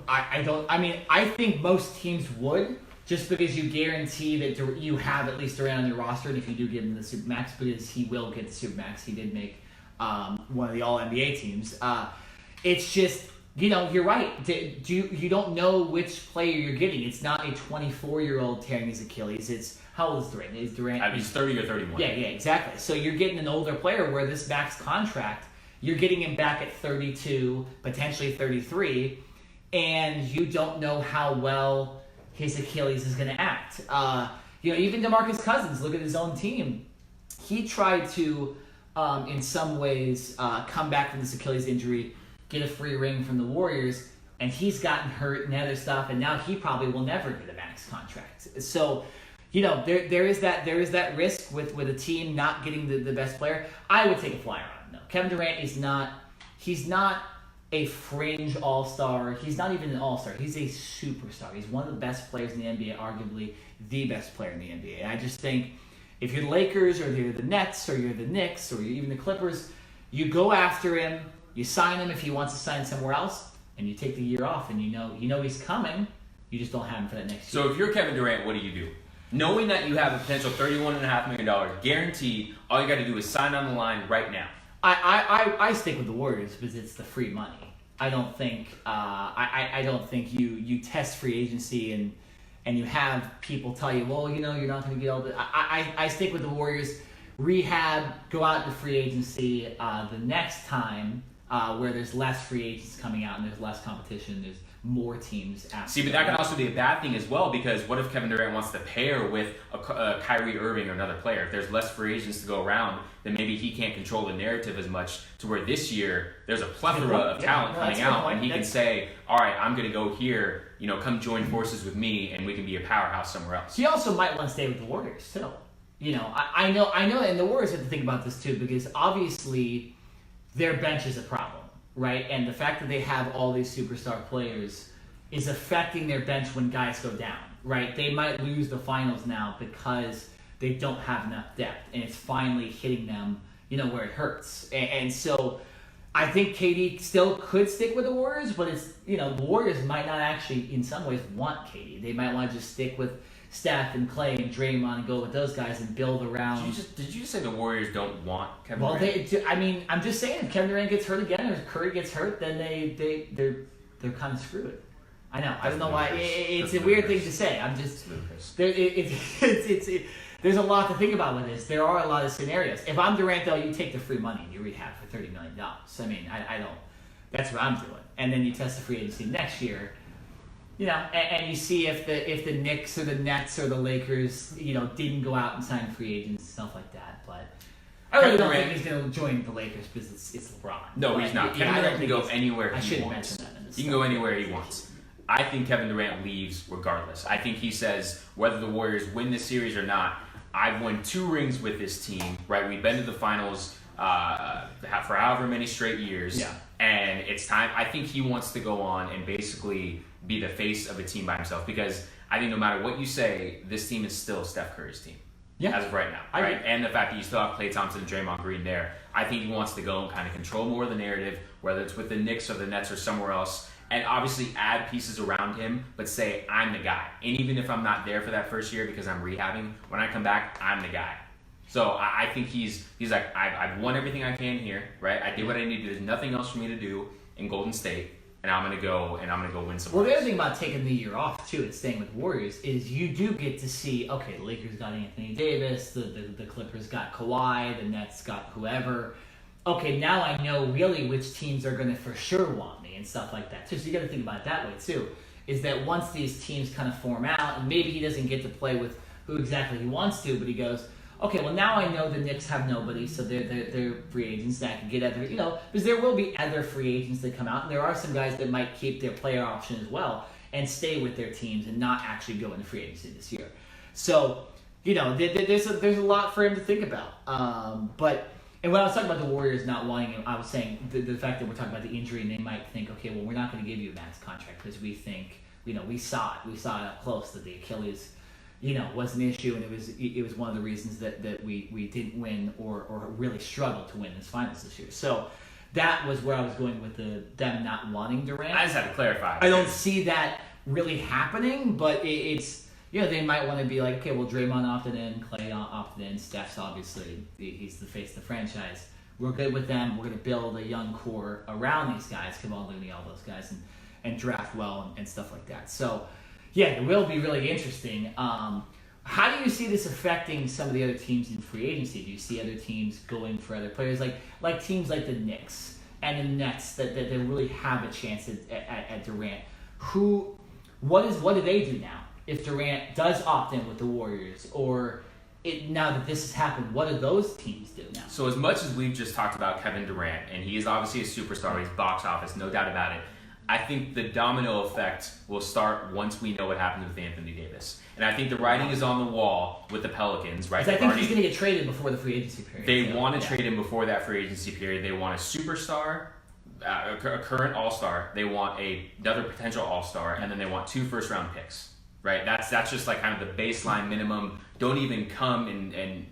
I think most teams would, just because you guarantee that you have at least Durant on your roster, and if you do give him the supermax, because he will get the supermax. He did make one of the All-NBA teams. It's just, you're right. You don't know which player you're getting. It's not a 24-year-old tearing his Achilles. It's, how old is Durant? Is Durant? He's 30 or 31. Yeah, exactly. So you're getting an older player where this max contract, you're getting him back at 32, potentially 33, and you don't know how well his Achilles is going to act. Even DeMarcus Cousins, look at his own team. He tried to, in some ways, come back from this Achilles injury, get a free ring from the Warriors, and he's gotten hurt and other stuff, and now he probably will never get a max contract. So, there is that risk with a team not getting the best player. I would take a flyer on him, though. Kevin Durant he's not a fringe all-star. He's not even an all-star. He's a superstar. He's one of the best players in the NBA, arguably the best player in the NBA. And I just think if you're the Lakers or you're the Nets or you're the Knicks or you're even the Clippers, you go after him, you sign him if he wants to sign somewhere else, and you take the year off, and you know he's coming. You just don't have him for that next year. So if you're Kevin Durant, what do? Knowing that you have a potential $31.5 million guaranteed, all you got to do is sign on the line right now. I stick with the Warriors because it's the free money. I don't think I don't think you test free agency and you have people tell you, well, you're not going to get all the. I stick with the Warriors. Rehab, go out to free agency the next time where there's less free agents coming out and there's less competition. There's more teams after. See, but that can also be a bad thing as well, because what if Kevin Durant wants to pair with a Kyrie Irving or another player? If there's less free agents to go around, then maybe he can't control the narrative as much, to where this year there's a plethora of talent coming out, and he can say, all right, I'm going to go here, come join forces with me, and we can be a powerhouse somewhere else. He also might want to stay with the Warriors, too. I know, and the Warriors have to think about this, too, because obviously their bench is a problem. Right, and the fact that they have all these superstar players is affecting their bench when guys go down. Right, they might lose the finals now because they don't have enough depth, and it's finally hitting them, where it hurts. And so, I think KD still could stick with the Warriors, but it's the Warriors might not actually, in some ways, want KD. They might want to just stick with Steph and Klay and Draymond and go with those guys and build around. Did you just say the Warriors don't want Kevin Durant? Well, I'm just saying, if Kevin Durant gets hurt again or Curry gets hurt, then they're kind of screwed. I know. I don't know why. It's a weird thing to say. I'm just. There's a lot to think about with this. There are a lot of scenarios. If I'm Durant, though, you take the free money and you rehab for $30 million. I mean, I don't. That's what I'm doing. And then you test the free agency next year. And you see if the Knicks or the Nets or the Lakers, didn't go out and sign free agents and stuff like that. But I really don't think he's going to join the Lakers because it's LeBron. No, he's not. Kevin Durant can go anywhere he wants. I shouldn't mention that. He can go anywhere he wants. I think Kevin Durant leaves regardless. I think he says, whether the Warriors win this series or not, I've won 2 rings with this team. Right, we've been to the finals for however many straight years. Yeah. And it's time. I think he wants to go on and basically be the face of a team by himself, because I think no matter what you say, this team is still Steph Curry's team. Yeah. As of right now. Right? And the fact that you still have Klay Thompson and Draymond Green there, I think he wants to go and kind of control more of the narrative, whether it's with the Knicks or the Nets or somewhere else, and obviously add pieces around him, but say, I'm the guy. And even if I'm not there for that first year because I'm rehabbing, when I come back, I'm the guy. So I think he's like, I've won everything I can here, right? I did what I needed. There's nothing else for me to do in Golden State, and I'm gonna go win some. Well, the other thing about taking the year off too and staying with Warriors is you do get to see, okay, the Lakers got Anthony Davis, the Clippers got Kawhi, the Nets got whoever. Okay, now I know really which teams are gonna for sure want me and stuff like that too. So you got to think about it that way too. Is that once these teams kind of form out, and maybe he doesn't get to play with who exactly he wants to, but he goes, okay, well now I know the Knicks have nobody, so they're free agents that can get other, because there will be other free agents that come out, and there are some guys that might keep their player option as well and stay with their teams and not actually go into free agency this year. So there's a lot for him to think about. And when I was talking about the Warriors not wanting him, I was saying the fact that we're talking about the injury and they might think, okay, well, we're not going to give you a max contract because we think, we saw it up close that the Achilles, was an issue, and it was one of the reasons that we didn't win or really struggled to win this finals this year. So that was where I was going with them not wanting Durant. I just had to clarify. I don't see that really happening, but it's. They might want to be like, okay, well, Draymond opted in, Klay opted in, Steph's obviously, he's the face of the franchise. We're good with them. We're going to build a young core around these guys, Kawhi, Looney, all those guys, and draft well and stuff like that. So, yeah, it will be really interesting. How do you see this affecting some of the other teams in free agency? Do you see other teams going for other players, like teams like the Knicks and the Nets that really have a chance at Durant? What do they do now? If Durant does opt in with the Warriors, now that this has happened, what do those teams do now? So as much as we've just talked about Kevin Durant, and he is obviously a superstar, he's box office, no doubt about it, I think the domino effect will start once we know what happens with Anthony Davis. And I think the writing is on the wall with the Pelicans, right? Because I think he's going to get traded before the free agency period. They want to trade him before that free agency period. They want a superstar, a current all-star. They want another potential all-star, and then they want 2 first-round picks. Right, that's just like kind of the baseline minimum. Don't even come and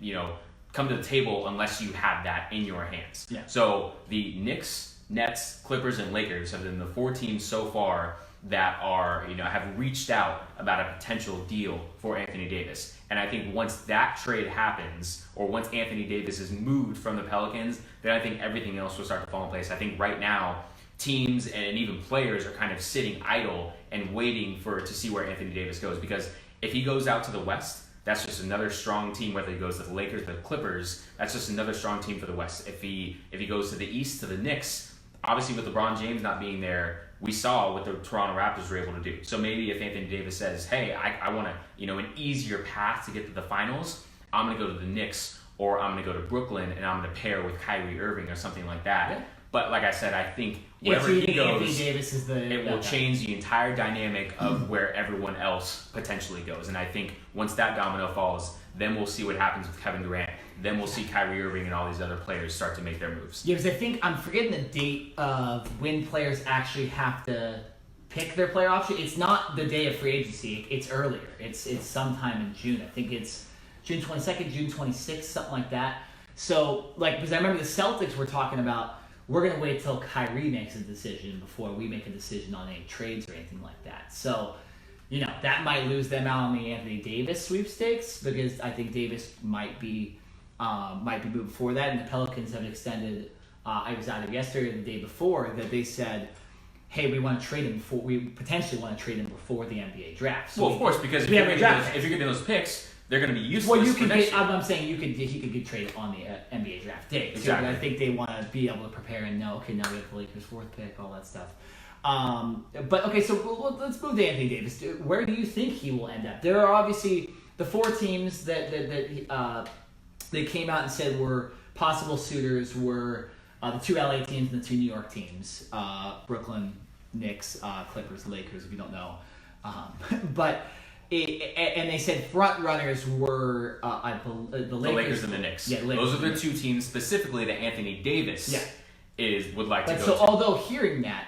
come to the table unless you have that in your hands. Yeah. So the Knicks, Nets, Clippers, and Lakers have been the 4 teams so far that are have reached out about a potential deal for Anthony Davis. And I think once that trade happens, or once Anthony Davis is moved from the Pelicans, then I think everything else will start to fall in place. I think right now, teams and even players are kind of sitting idle and waiting to see where Anthony Davis goes, because if he goes out to the West, that's just another strong team. Whether he goes to the Lakers, the Clippers, that's just another strong team for the West. If he goes to the East, to the Knicks, obviously with LeBron James not being there, we saw what the Toronto Raptors were able to do. So maybe if Anthony Davis says, hey, I want an easier path to get to the finals, I'm going to go to the Knicks, or I'm going to go to Brooklyn and I'm going to pair with Kyrie Irving or something like that. Yeah. But like I said, I think wherever he goes, it will change the entire dynamic of where everyone else potentially goes. And I think once that domino falls, then we'll see what happens with Kevin Durant. Then we'll see Kyrie Irving and all these other players start to make their moves. Yeah, because I think I'm forgetting the date of when players actually have to pick their player option. It's not the day of free agency. It's earlier. It's sometime in June. I think it's June 22nd, June 26th, something like that. So, because I remember the Celtics were talking about, we're going to wait till Kyrie makes a decision before we make a decision on any trades or anything like that. So, that might lose them out on the Anthony Davis sweepstakes, because I think Davis might be moved before that. And the Pelicans have extended, I was out of yesterday or the day before, that they said, hey, we want to trade him we potentially want to trade him before the NBA draft. So of course, because if you're getting those picks, they're going to be useless. Well, I'm saying he could get traded on the NBA draft day. Exactly. I think they want to be able to prepare and know, okay, now we have the Lakers' 4th pick, all that stuff. But okay, so let's move to Anthony Davis. Where do you think he will end up? There are obviously the 4 teams that they came out and said were possible suitors were the 2 LA teams and the 2 New York teams, Brooklyn, Knicks, Clippers, Lakers, if you don't know. And they said front runners were the Lakers and the Knicks. Yeah, those are the 2 teams specifically that Anthony Davis would like to go to. So although hearing that,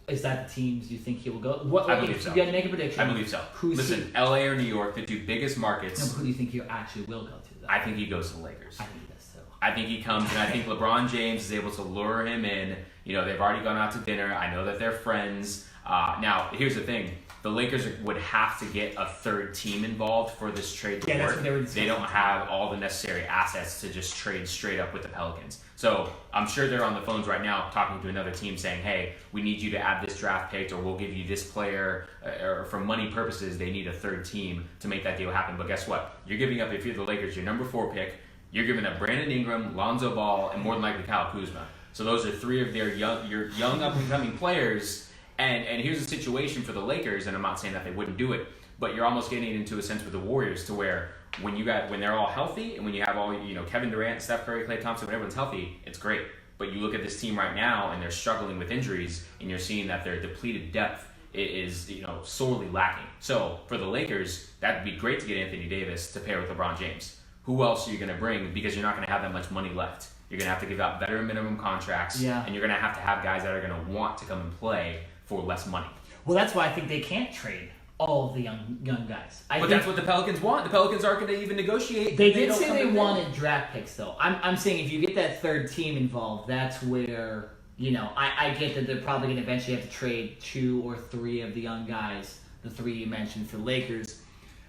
is that the teams you think he will go? I believe so. You got to make a prediction. I believe so. Listen, LA or New York, the 2 biggest markets. No, who do you think he actually will go to, though? I think he goes to the Lakers. I think he does too. I think he comes, and I think LeBron James is able to lure him in. They've already gone out to dinner. I know that they're friends. Now, here's the thing. The Lakers would have to get a 3rd team involved for this trade to work. That's what they don't have all the necessary assets to just trade straight up with the Pelicans. So I'm sure they're on the phones right now talking to another team saying, hey, we need you to add this draft pick, or we'll give you this player, or for money purposes, they need a 3rd team to make that deal happen. But guess what? You're giving up, if you're the Lakers, your number 4 pick, you're giving up Brandon Ingram, Lonzo Ball, and more than likely Kyle Kuzma. So those are 3 of their young up-and-coming players. And here's the situation for the Lakers, and I'm not saying that they wouldn't do it, but you're almost getting into a sense with the Warriors to where when they're all healthy, and when you have all Kevin Durant, Steph Curry, Klay Thompson, when everyone's healthy, it's great. But you look at this team right now, and they're struggling with injuries, and you're seeing that their depleted depth is sorely lacking. So for the Lakers, that'd be great to get Anthony Davis to pair with LeBron James. Who else are you going to bring? Because you're not going to have that much money left. You're going to have to give out better minimum contracts, and you're going to have guys that are going to want to come and play for less money. Well, that's why I think they can't trade all of the young guys. But that's what the Pelicans want. The Pelicans aren't going to even negotiate. They did say they wanted draft picks, though. I'm saying if you get that third team involved, that's where, I get that they're probably going to eventually have to trade 2 or 3 of the young guys, the 3 you mentioned for the Lakers.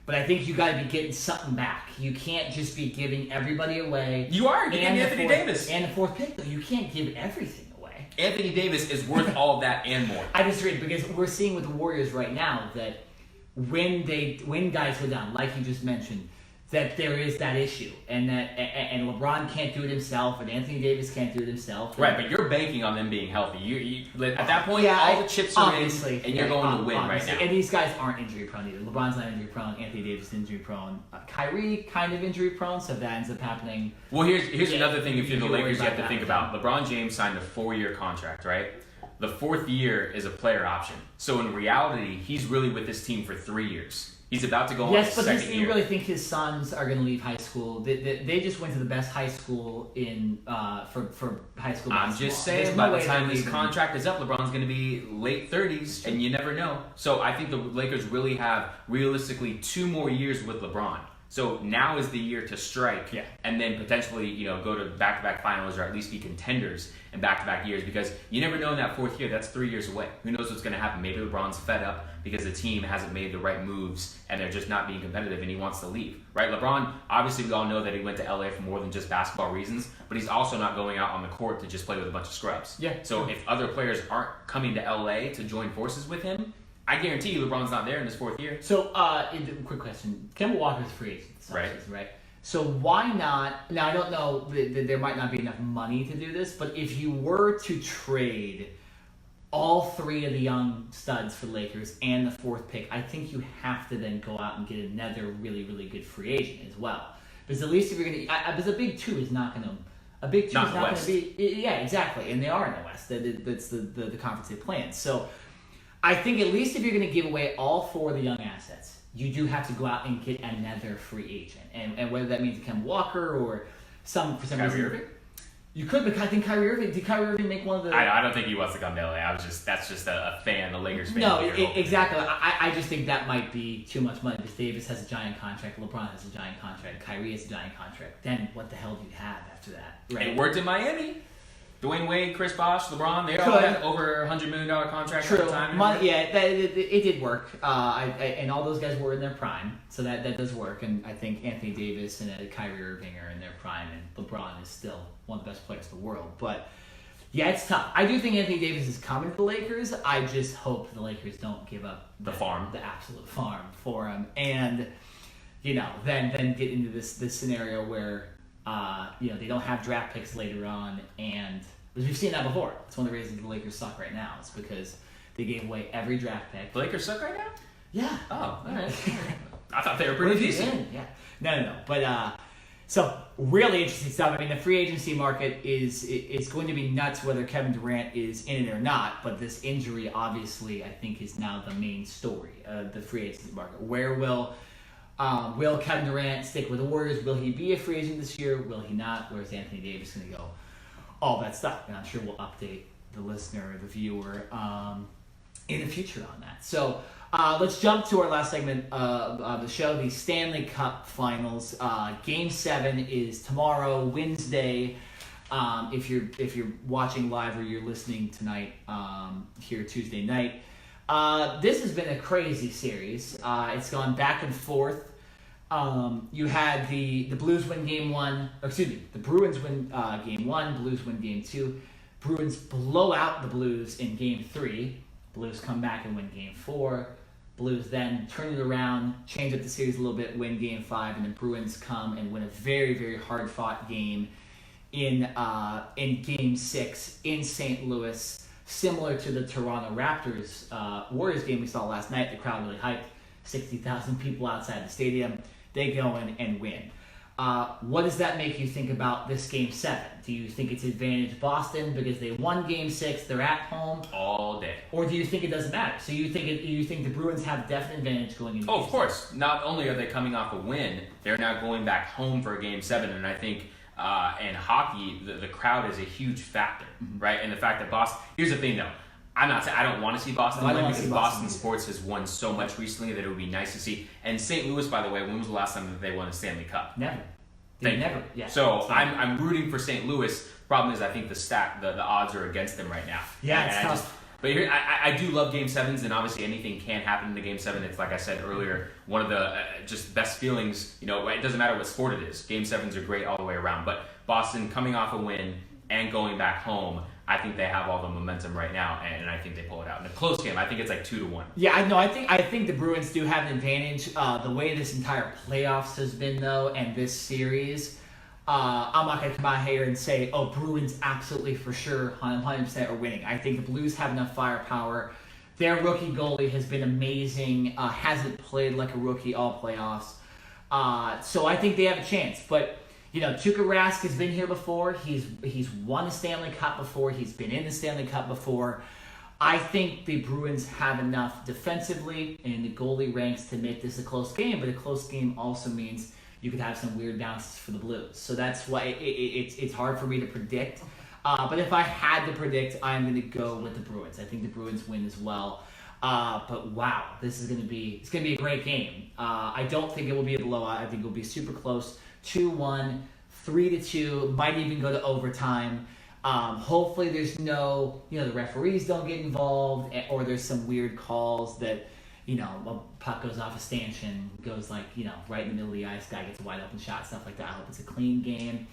But I think you got to be getting something back. You can't just be giving everybody away. You are getting Anthony Davis. And the 4th pick, though. You can't give everything away. Anthony Davis is worth all of that and more. I disagree, because we're seeing with the Warriors right now that when guys go down, like you just mentioned, that there is that issue, and LeBron can't do it himself, and Anthony Davis can't do it himself. Right, but you're banking on them being healthy. You at that point, all the chips are in, and you're going to win right now. And these guys aren't injury prone either. LeBron's not injury prone. Anthony Davis is injury prone. Kyrie kind of injury prone, so if that ends up happening. Well, here's another thing. If you're the Lakers, you have to think about. LeBron James signed a 4-year contract, right? The 4th year is a player option. So in reality, he's really with this team for 3 years. He's about to go on his second year. Yes, but you really think his sons are going to leave high school? They just went to the best high school in for high school basketball. I'm just saying, by the time his contract is up, LeBron's going to be late 30s, and you never know. So I think the Lakers really have, realistically, 2 more years with LeBron. So now is the year to strike, and then potentially, go to back-to-back finals, or at least be contenders in back-to-back years, because you never know in that 4th year. That's 3 years away. Who knows what's going to happen? Maybe LeBron's fed up because the team hasn't made the right moves, and they're just not being competitive, and he wants to leave, right? LeBron, obviously, we all know that he went to LA for more than just basketball reasons, but he's also not going out on the court to just play with a bunch of scrubs. Yeah. So if other players aren't coming to LA to join forces with him, I guarantee you LeBron's not there in his 4th year. So, quick question. Kemba Walker's free agent. Right. So why not? Now I don't know. There might not be enough money to do this, but if you were to trade all 3 of the young studs for the Lakers and the 4th pick, I think you have to then go out and get another really, really good free agent as well. Because at least if you're going to, because a big 2 is not going to. A big 2 is not going to be. Yeah, exactly. And they are in the West. That's the conference they play in. So I think at least if you're going to give away all 4 of the young assets, you do have to go out and get another free agent, and whether that means Kemba Walker or for some reason. Irving? You could, but I think Kyrie Irving. Did Kyrie Irving make one of the? I don't think he wants to come to LA. That's just a fan, a Lakers fan. No, exactly. I just think that might be too much money, because Davis has a giant contract, LeBron has a giant contract, Kyrie has a giant contract. Then what the hell do you have after that? Right? It worked in Miami. Dwayne Wade, Chris Bosh, LeBron, they all had over $100 million contracts at the time. It did work. And all those guys were in their prime, so that does work. And I think Anthony Davis and Kyrie Irving are in their prime, and LeBron is still one of the best players in the world. But yeah, it's tough. I do think Anthony Davis is coming to the Lakers. I just hope the Lakers don't give up the absolute farm for him, and then get into this scenario where they don't have draft picks later on, and we've seen that before. It's one of the reasons the Lakers suck right now. It's because they gave away every draft pick. The Lakers suck right now? Yeah. Oh, all right. I thought they were pretty decent. Yeah. No. But so really interesting stuff. I mean, the free agency market is going to be nuts whether Kevin Durant is in it or not. But this injury, obviously, I think is now the main story of the free agency market. Where will Kevin Durant stick with the Warriors? Will he be a free agent this year? Will he not? Where's Anthony Davis going to go? All that stuff. And I'm sure we'll update the listener or the viewer in the future on that. So let's jump to our last segment of the show, the Stanley Cup Finals. Game 7 is tomorrow, Wednesday. If you're watching live or you're listening tonight here Tuesday night. This has been a crazy series. It's gone back and forth. You had the Blues win Game 1. The Bruins win Game 1. Blues win Game 2. Bruins blow out the Blues in Game 3. Blues come back and win Game 4. Blues then turn it around, change up the series a little bit, win Game 5, and the Bruins come and win a very, very hard-fought game in Game 6 in St. Louis, similar to the Toronto Raptors Warriors game we saw last night. The crowd really hyped. 60,000 people outside the stadium. They go in and win. What does that make you think about this Game 7? Do you think it's advantage Boston because they won Game 6, they're at home? All all day. Or do you think it doesn't matter? So you think the Bruins have definite advantage going into Oh, of course. Not only are they coming off a win, they're now going back home for a Game 7, and I think in hockey, the crowd is a huge factor, right? And the fact that Boston... Here's the thing, though. I'm not saying I don't want to see Boston win because Boston sports has won so much recently that it would be nice to see. And St. Louis, by the way, when was the last time that they won a Stanley Cup? Never. Never. Yeah. So I'm rooting for St. Louis. Problem is, I think the odds are against them right now. Yeah, it's tough. But here, I do love Game 7s, and obviously anything can happen in the Game 7. It's like I said earlier, one of the just best feelings. You know, it doesn't matter what sport it is. Game 7s are great all the way around. But Boston coming off a win and going back home, I think they have all the momentum right now, and I think they pull it out. In a close game, I think it's like 2-1. Yeah, I know. I think the Bruins do have an advantage. The way this entire playoffs has been, though, and this series, I'm not going to come out here and say, oh, Bruins absolutely for sure 100% are winning. I think the Blues have enough firepower. Their rookie goalie has been amazing, hasn't played like a rookie all playoffs. So I think they have a chance. But, you know, Tuukka Rask has been here before. He's won a Stanley Cup before. He's been in the Stanley Cup before. I think the Bruins have enough defensively in the goalie ranks to make this a close game. But a close game also means you could have some weird bounces for the Blues. So that's why it's hard for me to predict. But if I had to predict, I'm going to go with the Bruins. I think the Bruins win as well. But wow, it's going to be a great game. I don't think it will be a blowout. I think it will be super close. 2-1, 3-2, might even go to overtime. Hopefully there's no, the referees don't get involved, or there's some weird calls that, a puck goes off a stanchion, goes right in the middle of the ice, guy gets a wide open shot, stuff like that. I hope it's a clean game.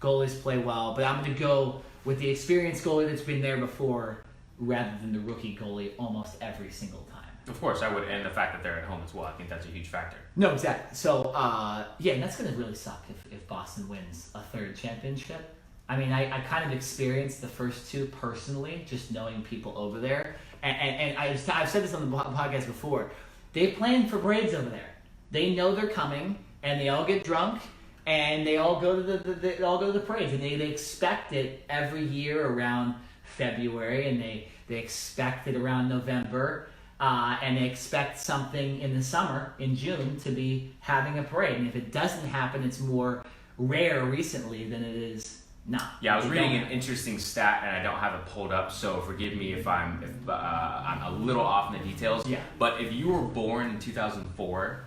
Goalies play well, but I'm going to go with the experienced goalie that's been there before rather than the rookie goalie almost every single time. Of course, I would, and the fact that they're at home as well, I think that's a huge factor. No, exactly. So, and that's going to really suck if Boston wins a third championship. I mean, I kind of experienced the first two personally, just knowing people over there. And I've said this on the podcast before. They plan for parades over there. They know they're coming, and they all get drunk, and they all go to the parades, and they expect it every year around February, and they expect it around November, and they expect something in the summer, in June, to be having a parade. And if it doesn't happen, it's more rare recently than it is. No. Yeah, I was reading an interesting stat, and I don't have it pulled up, so forgive me if I'm a little off in the details. Yeah. But if you were born in 2004,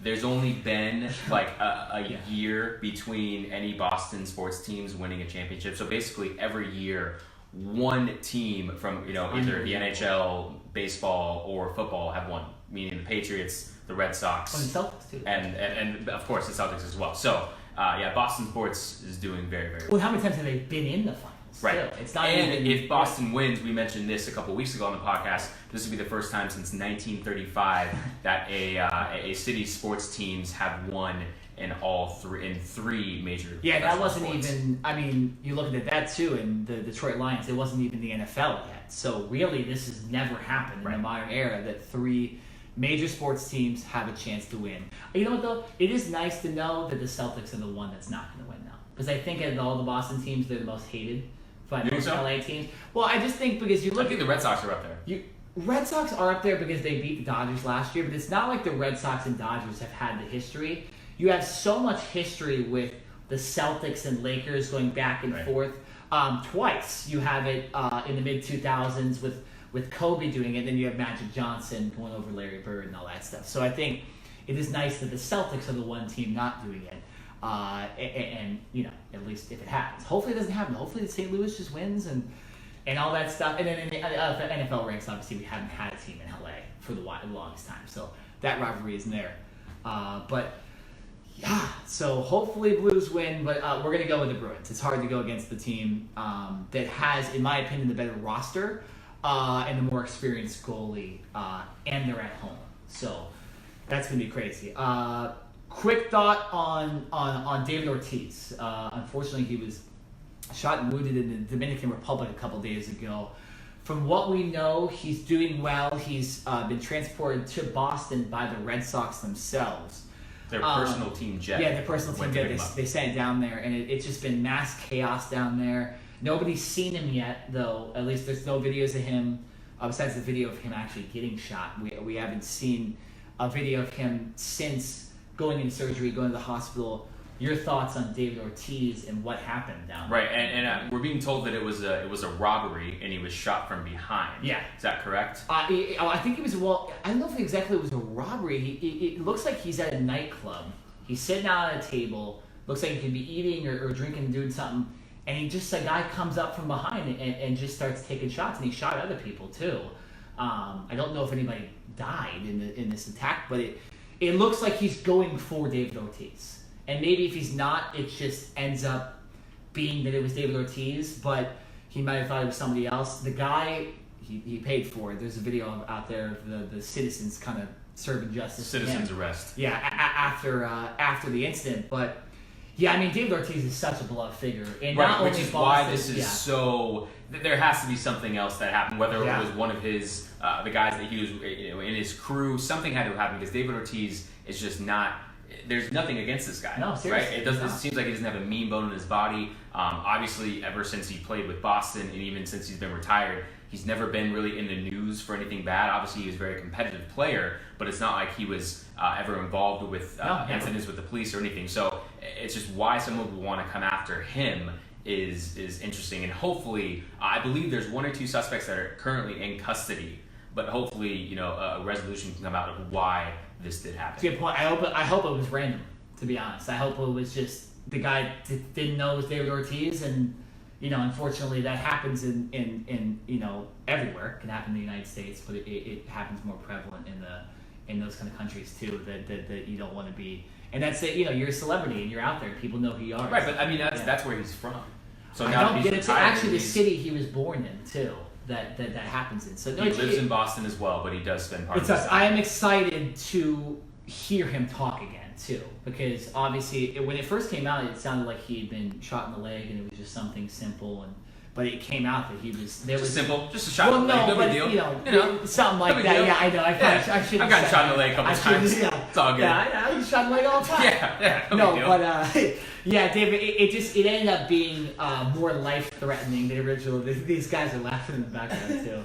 there's only been like a year between any Boston sports teams winning a championship. So basically, every year, one team from either the NHL, baseball, or football have won. Meaning the Patriots, the Red Sox, and the Celtics too, and of course the Celtics as well. So. Boston sports is doing very, very well. Well, how many times have they been in the finals? Right. Still? It's not and even, if Boston wins, we mentioned this a couple weeks ago on the podcast, this will be the first time since 1935 that a city's sports teams have won in three major that wasn't sports. even, I mean, you look at that too, in the Detroit Lions, it wasn't even the NFL yet. So really, this has never happened in the modern era that three major sports teams have a chance to win. You know what, though? It is nice to know that the Celtics are the one that's not going to win now. Because I think of all the Boston teams, they're the most hated by most LA teams. Well, I just think because you look I think the Red Sox are up there. Red Sox are up there because they beat the Dodgers last year, but it's not like the Red Sox and Dodgers have had the history. You have so much history with the Celtics and Lakers going back and forth. Twice you have it in the mid-2000s with Kobe doing it, then you have Magic Johnson going over Larry Bird and all that stuff. So I think it is nice that the Celtics are the one team not doing it. And at least if it happens. Hopefully it doesn't happen. Hopefully St. Louis just wins and all that stuff. And then in the NFL ranks, obviously we haven't had a team in LA for the longest time. So that rivalry isn't there. So hopefully Blues win, but we're going to go with the Bruins. It's hard to go against the team that has, in my opinion, the better roster. And the more experienced goalie, and they're at home. So that's going to be crazy. Quick thought on David Ortiz. Unfortunately, he was shot and wounded in the Dominican Republic a couple days ago. From what we know, he's doing well. He's been transported to Boston by the Red Sox themselves. Their personal team jet. Yeah, their personal team jet. They sent it down there, and it's just been mass chaos down there. Nobody's seen him yet, though. At least there's no videos of him besides the video of him actually getting shot. We haven't seen a video of him since going into surgery, going to the hospital. Your thoughts on David Ortiz and what happened down there? Right, and we're being told that it was a robbery and he was shot from behind. Yeah. Is that correct? I think it was, well, I don't know if exactly it was a robbery. It looks like he's at a nightclub. He's sitting out at a table. Looks like he could be eating or drinking and doing something. And a guy comes up from behind and just starts taking shots. And he shot other people too. I don't know if anybody died in this attack, but it looks like he's going for David Ortiz. And maybe if he's not, it just ends up being that it was David Ortiz, but he might have thought it was somebody else. The guy, he paid for it. There's a video out there of the citizens kind of serving justice. Citizens arrest. Yeah, after the incident. But, yeah, I mean, David Ortiz is such a beloved figure. And right, which is why this is so... There has to be something else that happened, whether it was one of his, the guys that he was in his crew. Something had to happen because David Ortiz is just not... There's nothing against this guy. No, seriously. Right? It seems like he doesn't have a mean bone in his body. Obviously, ever since he played with Boston and even since he's been retired, he's never been really in the news for anything bad. Obviously, he was a very competitive player, but it's not like he was ever involved with incidents with the police or anything. So it's just why someone would want to come after him is interesting. And hopefully, I believe there's one or two suspects that are currently in custody, but hopefully, a resolution can come out of why this did happen. Good point. I hope it was random, to be honest. I hope it was just the guy didn't know it was David Ortiz, and unfortunately that happens in everywhere. It can happen in the United States, but it happens more prevalent in those kind of countries too. That you don't want to be, and that's it. You're a celebrity and you're out there. People know who you are. Right, but I mean that's where he's from. So I now don't get it. It's actually the city he was born in too. That happens in. So he lives in Boston as well, but he does spend part of his time. I am excited to hear him talk again too, because obviously when it first came out, it sounded like he had been shot in the leg, and it was just something simple. But it came out that he was simple, just a shot in the leg, no big deal. Something like that. Yeah, I know. I should. I've gotten shot in the leg a couple times. It's all good. Yeah, I was shot in the leg all the time. Yeah. No, but yeah, David. It ended up being more life threatening than original. These guys are laughing in the background too.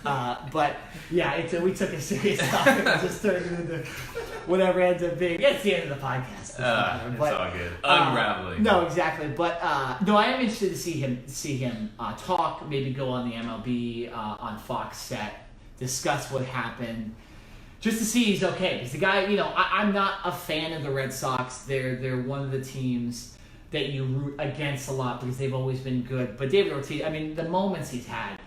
But yeah, we took a serious topic and just turned it into whatever ends up being. It's the end of the podcast. It's all good. Unraveling. No, exactly. But no, I am interested to see him talk. Maybe go on the MLB on Fox set, discuss what happened, just to see he's okay. Because the guy, I'm not a fan of the Red Sox. They're one of the teams that you root against a lot because they've always been good. But David Ortiz, I mean, the moments he's had.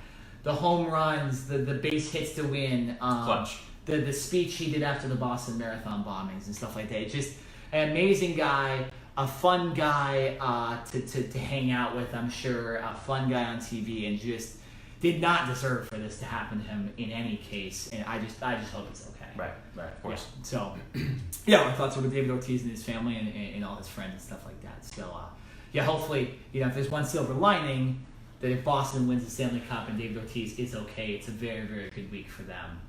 The home runs, the base hits to win, clutch. The speech he did after the Boston Marathon bombings and stuff like that. Just an amazing guy, a fun guy to hang out with, I'm sure, a fun guy on TV, and just did not deserve for this to happen to him in any case. And I just hope it's okay. Right, of course. Yeah. So, yeah, our thoughts are with David Ortiz and his family and all his friends and stuff like that. So, yeah, hopefully, if there's one silver lining, that if Boston wins the Stanley Cup and David Ortiz is okay, it's a very, very good week for them.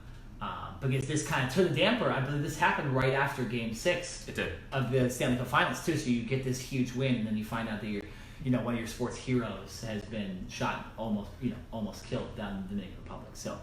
Because this kind of took the damper. I believe this happened right after Game 6 of the Stanley Cup Finals too. So you get this huge win, and then you find out that one of your sports heroes has been shot, almost killed down in the Dominican Republic. So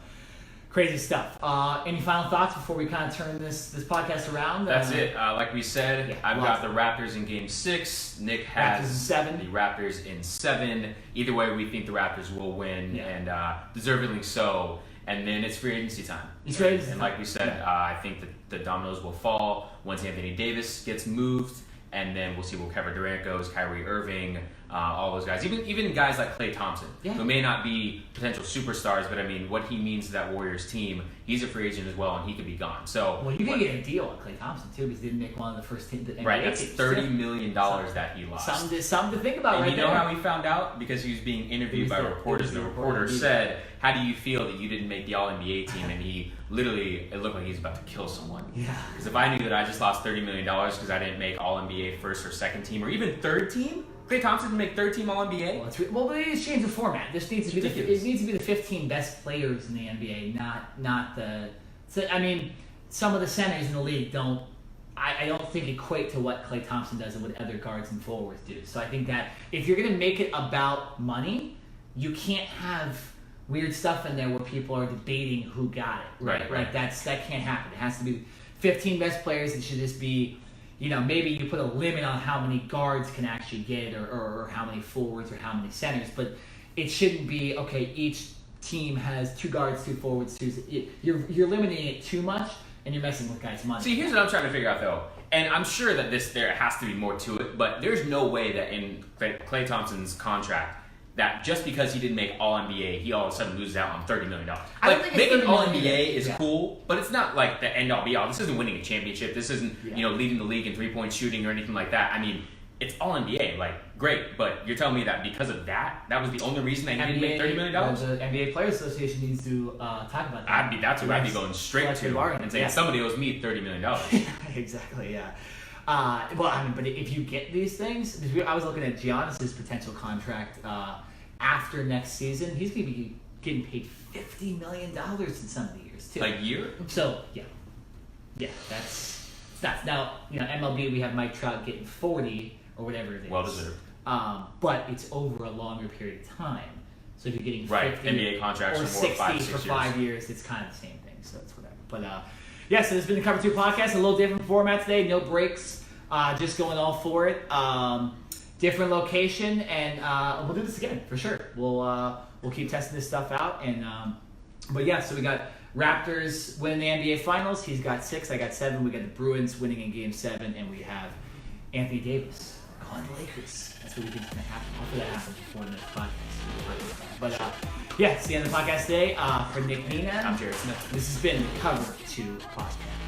crazy stuff. Any final thoughts before we kind of turn this podcast around? That's it. Like we said, I've got the Raptors in Game 6. Nick has the Raptors in 7. Either way, we think the Raptors will win, and deservedly so. And then it's free agency time. And like we said, I think that the dominoes will fall once Anthony Davis gets moved, and then we'll see where Kevin Durant goes, Kyrie Irving, all those guys. Even guys like Klay Thompson, who may not be potential superstars, but I mean, what he means to that Warriors team, he's a free agent as well, and he could be gone. So, well, you can get a deal on Klay Thompson too, because he didn't make one of the first teams. Right, that's $30 million that he lost. Something to think about. And right you know how he found out? Because he was being interviewed by reporters, and the reporter said, "How do you feel that you didn't make the All-NBA team?" And he literally, it looked like he was about to kill someone. Yeah. Because if I knew that I just lost $30 million because I didn't make All-NBA first or second team, or even third team. Klay Thompson didn't make third team All-NBA. Well, they just changed the format. This needs to be it needs to be the 15 best players in the NBA, not the. So, I mean, some of the centers in the league don't. I don't think equate to what Klay Thompson does and what other guards and forwards do. So I think that if you're going to make it about money, you can't have weird stuff in there where people are debating who got it. Right. Like that can't happen. It has to be 15 best players. It should just be, maybe you put a limit on how many guards can actually get or how many forwards or how many centers, but it shouldn't be, okay, each team has 2 guards, 2 forwards, you're limiting it too much and you're messing with guys' money. See, here's what I'm trying to figure out though. And I'm sure that there has to be more to it, but there's no way that in Klay Thompson's contract that just because he didn't make All-NBA, he all of a sudden loses out on $30 million. I don't think making it's All-NBA is cool, but it's not like the end-all be-all. This isn't winning a championship. This isn't leading the league in three-point shooting or anything like that. I mean, it's All-NBA, great, but you're telling me that because of that was the only reason that he didn't make $30 million? The NBA Players Association needs to talk about that. That's what I'd be going straight to and saying somebody owes me $30 million. Exactly, yeah. But if you get these things, I was looking at Giannis's potential contract after next season. He's going to be getting paid $50 million in some of the years too. Like year? So yeah, that's now MLB. We have Mike Trout getting 40 or whatever it is. Well deserved. But it's over a longer period of time. So if you're getting 50 NBA contracts or for 60 5 for 6 5 years, it's kind of the same thing. So it's whatever. But so this has been the Cover 2 podcast. A little different format today. No breaks. Just going all for it. Different location, and we'll do this again for sure. We'll keep testing this stuff out, and so we got Raptors winning the NBA Finals. He's got 6, I got 7. We got the Bruins winning in Game 7, and we have Anthony Davis going to the Lakers. That's what we think is going to happen. Hopefully that happens before the next podcast. But it's the end of the podcast today. For Nick Nenad, I'm Jared Smith. This has been the Cover 2 podcast.